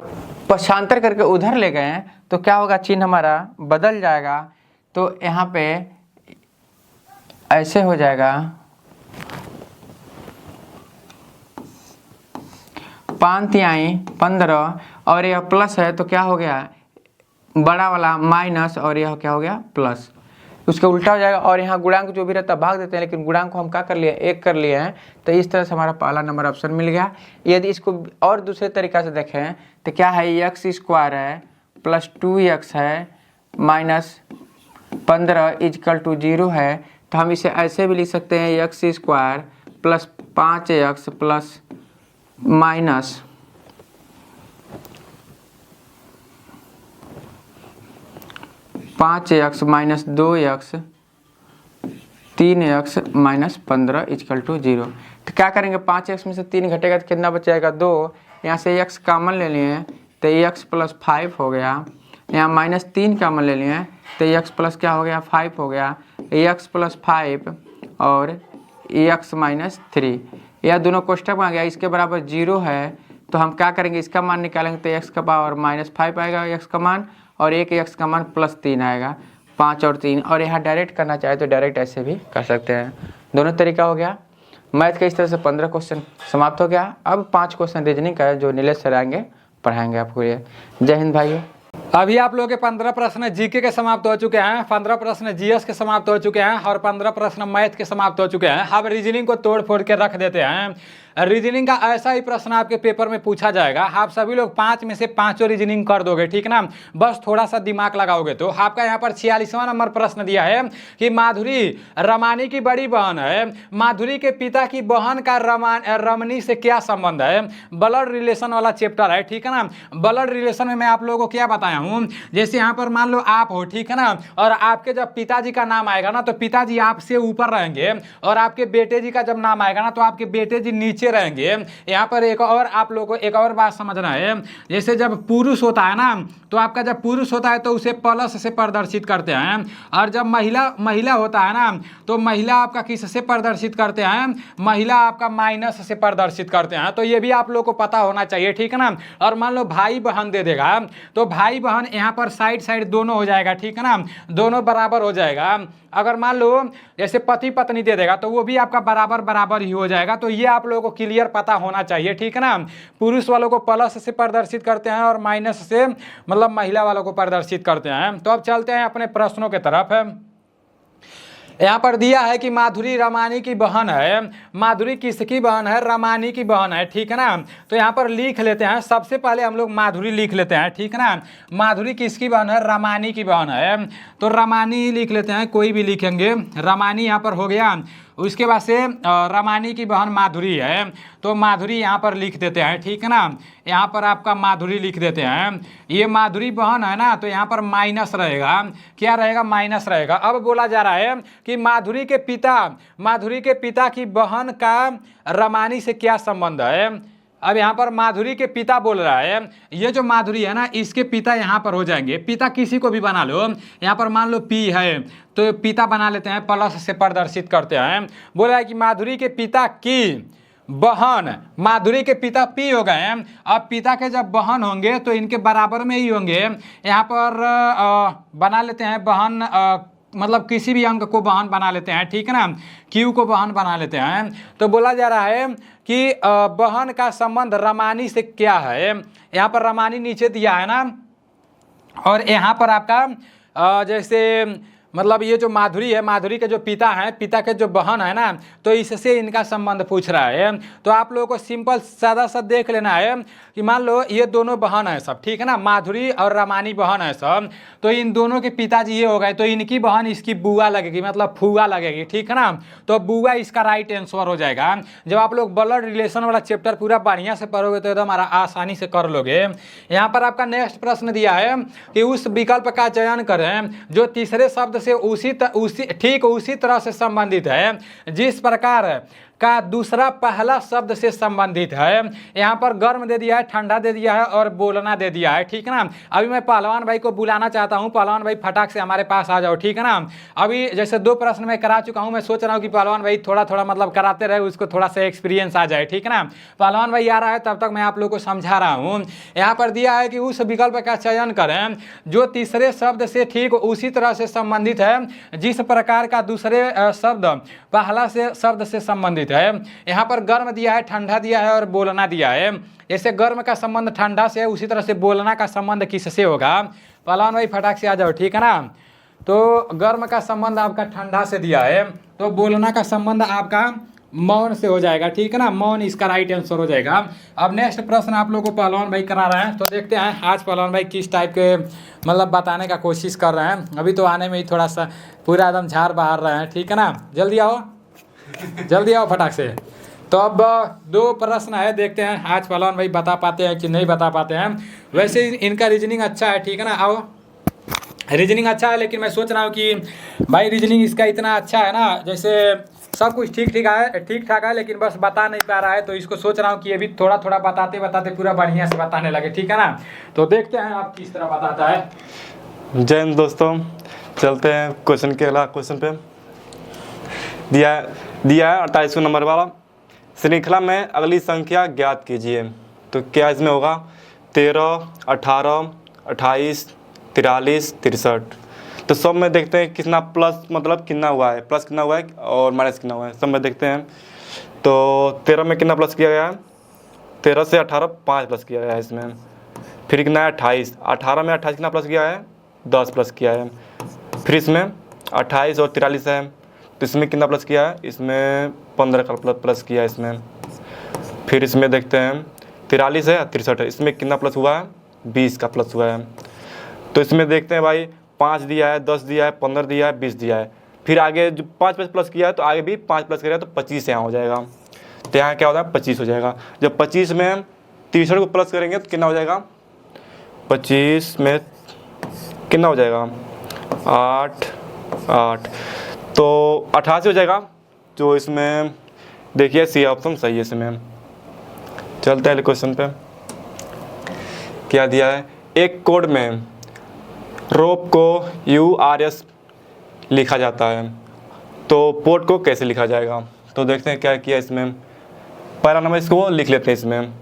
पक्षांतर करके उधर ले गए तो क्या होगा, चिन्ह हमारा बदल जाएगा। तो यहाँ पे ऐसे हो जाएगा, 5 × 15 और यह प्लस है तो क्या हो गया, बड़ा वाला माइनस और यह क्या हो गया प्लस, उसका उल्टा हो जाएगा। और यहाँ गुणांक जो भी रहता है भाग देते हैं, लेकिन गुणांक को हम क्या कर लिए, 1 कर लिए हैं। तो इस तरह से हमारा पहला नंबर ऑप्शन मिल गया। यदि इसको और दूसरे तरीका से देखें तो क्या है, x² है प्लस 2x है -15 = 0 है। तो हम इसे ऐसे भी लिख सकते हैं, x² plus 5x plus minus 5x minus 2x 3x minus 15 = 0। तो क्या करेंगे, 5x में से 3 घटेगा तो कितना बचेगा, 2। यहाँ से x कॉमन ले लिए तो x + 5 हो गया। यहाँ -3 कॉमन ले लिए तो x प्लस क्या हो गया, 5 हो गया। x + 5 और x - 3, यह दोनों कोष्टक में आ गया, इसके बराबर 0 है। तो हम क्या करेंगे, इसका मान निकालेंगे तो x का पावर -5 आएगा x का मान, और एक x का मान +3 आएगा, 5 और 3। और यहाँ डायरेक्ट करना चाहे तो डायरेक्ट ऐसे भी कर सकते हैं, दोनों तरीका हो गया। मैथ का इस तरह से 15 क्वेश्चन समाप्त हो गया। अब 5 क्वेश्चन रीजनिंग का है जो नीलेश सर आएंगे पढ़ाएंगे आपको। ये जय हिंद भाइयों। अभी आप लोगों के 15 प्रश्न जीके के समाप्त हो चुके हैं, 15 प्रश्न जीएस के समाप्त हो चुके हैं और 15 प्रश्न मैथ के समाप्त हो चुके हैं। अब रीजनिंग को तोड़ फोड़ के रख देते हैं। रीजनिंग का ऐसा ही प्रश्न आपके पेपर में पूछा जाएगा, आप सभी लोग 5 में से 5 रीजनिंग कर दोगे, ठीक ना। बस थोड़ा सा दिमाग लगाओगे तो आपका यहाँ पर 46वां नंबर प्रश्न दिया है कि माधुरी रमानी की बड़ी बहन है, माधुरी के पिता की बहन का रमनी से क्या संबंध है। ब्लड रिलेशन वाला चैप्टर है, ठीक है ना। ब्लड रिलेशन में मैं आप लोगों को क्या बताया हूँ, जैसे यहाँ पर मान लो आप हो, ठीक है ना, और आपके जब पिताजी का नाम आएगा ना तो पिताजी आपसे ऊपर रहेंगे, और आपके बेटे जी का जब नाम आएगा ना तो आपके बेटे जी नीचे रहेंगे। यहाँ पर एक और आप लोगों को एक और बात समझना है, जैसे जब पुरुष होता है ना तो आपका जब पुरुष होता है तो उसे प्लस से प्रदर्शित करते हैं, और जब महिला होता है ना तो महिला आपका किससे प्रदर्शित करते हैं, महिला आपका माइनस से प्रदर्शित करते हैं। तो ये भी आप लोगों को पता होना चाहिए, ठीक है ना। और मान लो भाई बहन दे देगा तो भाई बहन यहाँ पर साइड दोनों हो जाएगा, ठीक है ना, दोनों बराबर हो जाएगा। अगर मान लो जैसे पति पत्नी दे देगा तो वो भी आपका बराबर ही हो जाएगा। तो ये आप लोगों को क्लियर पता होना चाहिए, ठीक है ना। पुरुष वालों को प्लस से प्रदर्शित करते हैं और माइनस से मतलब महिला वालों को प्रदर्शित करते हैं। तो अब चलते हैं अपने प्रश्नों के तरफ। यहाँ पर दिया है कि माधुरी रमानी की बहन है। माधुरी किसकी बहन है? रमानी की बहन है, ठीक है ना। तो यहाँ पर लिख लेते हैं, सबसे पहले हम लोग माधुरी लिख लेते हैं, ठीक है ना। माधुरी किसकी बहन है? रमानी की बहन है। तो रमानी लिख लेते हैं, कोई भी लिखेंगे, रमानी यहाँ पर हो गया। उसके बाद से रमानी की बहन माधुरी है, तो माधुरी यहाँ पर लिख देते हैं, ठीक है ना। यहाँ पर आपका माधुरी लिख देते हैं। ये माधुरी बहन है ना, तो यहाँ पर माइनस रहेगा, क्या रहेगा? माइनस रहेगा। अब बोला जा रहा है कि माधुरी के पिता की बहन का रमानी से क्या संबंध है। अब यहाँ पर माधुरी के पिता बोल रहा है, ये जो माधुरी है ना, इसके पिता यहाँ पर हो जाएंगे। पिता किसी को भी बना लो, यहाँ पर मान लो पी है, तो पिता बना लेते हैं, प्लस से प्रदर्शित करते हैं। बोल रहा है कि माधुरी के पिता की बहन, माधुरी के पिता पी हो गए। अब पिता के जब बहन होंगे तो इनके बराबर में ही होंगे। यहाँ पर बना लेते हैं बहन, मतलब किसी भी अंक को बहन बना लेते हैं, ठीक है ना। क्यू को बहन बना लेते हैं। तो बोला जा रहा है कि बहन का संबंध रमानी से क्या है। यहाँ पर रमानी नीचे दिया है ना, और यहाँ पर आपका जैसे मतलब ये जो माधुरी है, माधुरी के जो पिता हैं, पिता के जो बहन है ना, तो इससे इनका संबंध पूछ रहा है। तो आप लोगों को सिंपल सादा सा देख लेना है कि मान लो ये दोनों बहन है सब, ठीक है ना, माधुरी और रमानी बहन है सब, तो इन दोनों के पिताजी ये हो गए, तो इनकी बहन इसकी बुआ लगेगी, मतलब फुआ लगेगी, ठीक है ना। तो बुआ इसका राइट आंसर हो जाएगा। जब आप लोग ब्लड रिलेशन वाला चैप्टर पूरा बढ़िया से पढ़ोगे तो एकदम आसानी से कर लोगे। यहाँ पर आपका नेक्स्ट प्रश्न दिया है कि उस विकल्प का चयन करें जो तीसरे शब्द से उसी तरह से संबंधित है जिस प्रकार का दूसरा पहला शब्द से संबंधित है। यहाँ पर गर्म दे दिया है, ठंडा दे दिया है और बोलना दे दिया है, ठीक है ना। अभी मैं पहलवान भाई को बुलाना चाहता हूँ, पहलवान भाई फटाक से हमारे पास आ जाओ, ठीक है ना। अभी जैसे 2 प्रश्न मैं करा चुका हूँ, मैं सोच रहा हूँ कि पहलवान भाई थोड़ा थोड़ा मतलब कराते रहे, उसको थोड़ा सा एक्सपीरियंस आ जाए, ठीक है ना। पहलवान भाई आ रहा है तब तक मैं आप लोग को समझा रहा हूँ। यहाँ पर दिया है कि उस विकल्प का चयन करें जो तीसरे शब्द से ठीक उसी तरह से संबंधित है जिस प्रकार का दूसरे शब्द पहला से शब्द से संबंधित है। यहाँ पर गर्म दिया है, ठंडा दिया है और बोलना दिया है। जैसे गर्म का संबंध ठंडा से है, उसी तरह से बोलना का संबंध किससे होगा? पहलवान भाई फटाक से आ जाओ, ठीक है ना। तो गर्म का संबंध आपका ठंडा से दिया है, तो बोलना का संबंध आपका मौन से हो जाएगा, ठीक है ना। मौन इसका राइट आंसर हो जाएगा। अब नेक्स्ट प्रश्न आप लोगों को पहलवान भाई करा रहे हैं, तो देखते हैं आज पहलवान भाई किस टाइप के मतलब बताने का कोशिश कर रहे हैं। अभी तो आने में ही थोड़ा सा पूरा एकदम झाड़ बहार रहे हैं, ठीक है ना। जल्दी आओ, जल्दी आओ फटाक से। तो अब 2 प्रश्न है, देखते हैं आज पहलवान भाई बता पाते हैं कि नहीं बता पाते हैं। वैसे इनका रीजनिंग अच्छा है, ठीक है ना। आओ, रीजनिंग अच्छा है, लेकिन मैं सोच रहा हूँ कि भाई रीजनिंग इसका इतना अच्छा है ना, जैसे सब कुछ ठीक ठाक है, लेकिन बस बता नहीं पा रहा है। तो इसको सोच रहा हूँ कि अभी थोड़ा थोड़ा बताते बताते पूरा बढ़िया से बताने लगे, ठीक है ना। तो देखते हैं आप किस तरह बताता है। जय हिंद दोस्तों, चलते हैं क्वेश्चन के अगला क्वेश्चन पे। दिया है 28 नंबर वाला, श्रृंखला में अगली संख्या ज्ञात कीजिए। तो क्या इसमें होगा? 13, 18, 28, 43, 63। तो सब में देखते हैं कितना प्लस मतलब कितना हुआ है, प्लस कितना हुआ है और माइनस कितना हुआ है, सब में देखते हैं। तो 13 में कितना प्लस किया गया है? 13 से 18 5 प्लस किया गया है इसमें। फिर कितना है? 28। 18 में 28 कितना प्लस किया है? 10 प्लस किया है। फिर इसमें 28 और 43 है, तो इसमें कितना प्लस किया है? इसमें 15 का प्लस किया है इसमें। फिर इसमें देखते हैं 43 है, 63 है, इसमें कितना प्लस हुआ है? 20 का प्लस हुआ है। तो इसमें देखते हैं भाई 5 दिया है, 10 दिया है, 15 दिया है, 20 दिया है। फिर आगे जो 5 प्लस किया है, तो आगे भी 5 प्लस करेगा तो 25 यहाँ हो जाएगा। तो यहाँ क्या होता है? 25 हो जाएगा। जब 25 में 63 को प्लस करेंगे तो कितना हो जाएगा? 25 में कितना हो जाएगा? 8 तो 88 हो जाएगा। तो इसमें देखिए सी ऑप्शन सही है इसमें। चलते हैं क्वेश्चन पे। क्या दिया है? एक कोड में रोप को URS लिखा जाता है, तो पोर्ट को कैसे लिखा जाएगा? तो देखते हैं क्या किया इसमें। पहला नंबर इसको लिख लेते हैं इसमें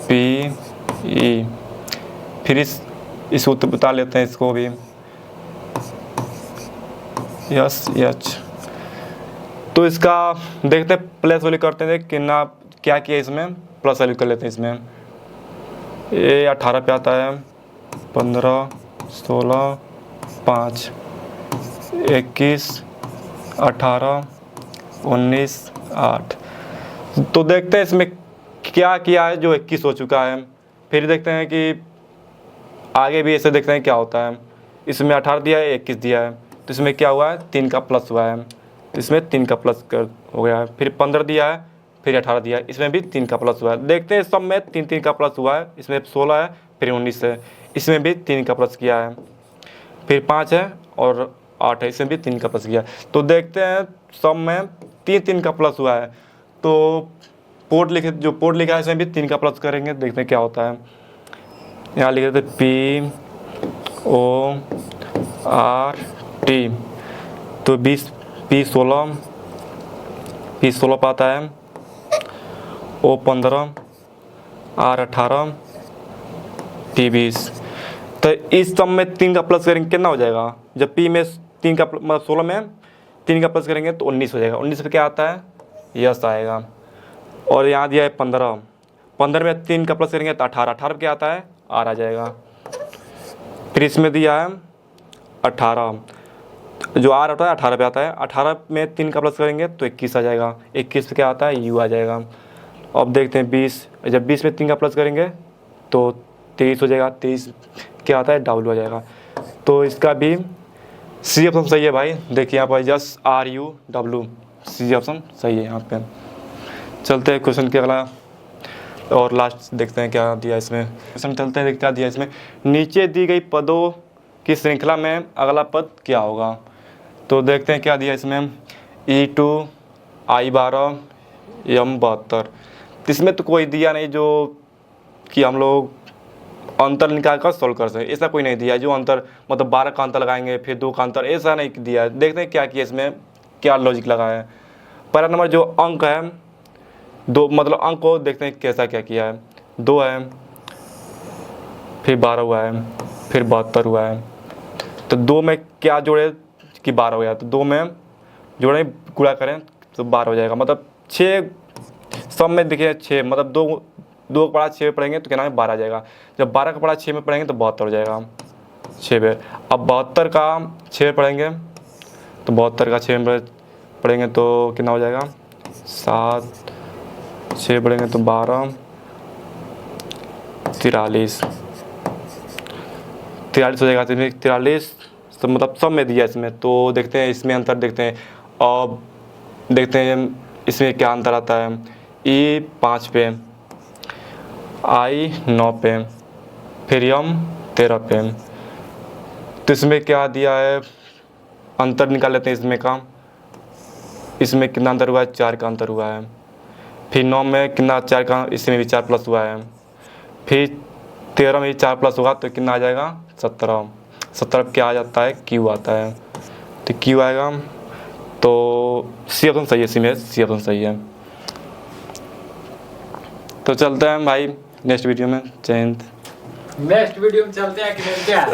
ROPE। फिर इसको बता लेते हैं इसको भी SH। तो इसका देखते हैं प्लस वैल्यू करते हैं कितना क्या किया इसमें, प्लस वैल्यू कर लेते हैं इसमें। ये 18 पे आता है, 15, 16, 5, 21, 18, 19, 8। तो देखते हैं इसमें क्या किया है जो 21 हो चुका है। फिर देखते हैं कि आगे भी ऐसे देखते हैं क्या होता है। इसमें 18 दिया है, 21 दिया है, तो इसमें क्या हुआ है 3 का प्लस हुआ है, तो इसमें 3 का प्लस कर हो गया है। फिर 15 दिया है, फिर 18 दिया है, इसमें भी 3 का प्लस हुआ है। देखते हैं सब में 3 का प्लस हुआ है। इसमें 16 है, फिर 19 है, इसमें भी 3 का प्लस किया है। फिर 5 है और 8 है, इसमें भी 3 का प्लस किया है। तो देखते हैं सब में 3 का प्लस हुआ है। तो पोर्ट लिखे, जो पोर्ट लिखा है इसमें भी 3 का प्लस करेंगे, देखते हैं क्या होता है। यहाँ लिखे थे PORT, तो 20 P16 पाता है, O15, R18, P20। तो इस सब में 3 का प्लस करेंगे कितना हो जाएगा। जब P में 3 का मतलब 16 में 3 का प्लस करेंगे तो 19 हो जाएगा। 19 पे क्या आता है, यस आएगा। और यहाँ दिया है 15, 15 में 3 का प्लस करेंगे तो 18, 18 पे क्या आता है, आर आ जाएगा। फिर इसमें दिया है 18, जो आर होता है 18 पे आता है। 18 में 3 का प्लस करेंगे तो 21 आ जाएगा। 21 पे क्या आता है, यू आ जाएगा। अब देखते हैं 20, जब 20 में 3 का प्लस करेंगे तो 23 हो जाएगा। 23 क्या आता है, डब्ल्यू आ जाएगा। तो इसका भी सी ऑप्शन सही है भाई। देखिए यहाँ पर जस्ट RUW, सी ऑप्शन सही है यहाँ पे। चलते हैं क्वेश्चन के अगला और लास्ट देखते हैं क्या दिया इसमें। क्वेश्चन चलते हैं क्या दिया इसमें। नीचे दी गई पदों की श्रृंखला में अगला पद क्या होगा। तो देखते हैं क्या दिया इसमें। E2, I12, M72। इसमें तो कोई दिया नहीं जो कि हम लोग अंतर निकाल कर सॉल्व कर सकें, ऐसा कोई नहीं दिया जो अंतर मतलब 12 का अंतर लगाएंगे फिर 2 का अंतर, ऐसा नहीं दिया है। देखते हैं क्या किया इसमें, क्या लॉजिक लगा है। पहला नंबर जो अंक है 2, मतलब अंक को देखते हैं कैसा क्या किया है। 2 है, फिर 12 हुआ है, फिर 72 हुआ है। तो 2 में क्या जोड़े कि 12 हो गया, तो 2 में जोड़े गुणा करें तो 12 हो जाएगा। मतलब 6 सब में देखिए 6, मतलब 2 का पढ़ा 6 में पढ़ेंगे तो क्या नाम है 12 आ जाएगा। जब 12 का पढ़ा 6 में पढ़ेंगे तो 72 हो जाएगा 6 पे। अब 72 का 6 में पढ़ेंगे तो 72 का 6 में पढ़ेंगे तो कितना हो जाएगा 7, 6 पढ़ेंगे तो 12, 43 हो जाएगा। 43 तो मतलब सब में दिया इसमें। तो देखते हैं इसमें अंतर देखते हैं। अब देखते हैं इसमें क्या अंतर आता है। E 5 पे, I 9 पे, फिर M 13 पे। तो इसमें क्या दिया है, अंतर निकाल लेते हैं इसमें का। इसमें कितना अंतर हुआ है, 4 का अंतर हुआ है। फिर 9 में कितना 4 का, इसमें भी 4 प्लस हुआ है। फिर 13 में भी 4 प्लस होगा तो कितना आ जाएगा 17। 17 क्या आ जाता है, Q आता है। तो Q आएगा। तो सी ऑप्शन सही है, इसमें सी ऑप्शन सही है। तो चलते हैं भाई नेक्स्ट वीडियो में। जय हिंद। नेक्स्ट वीडियो में चलते हैं कि नहीं क्या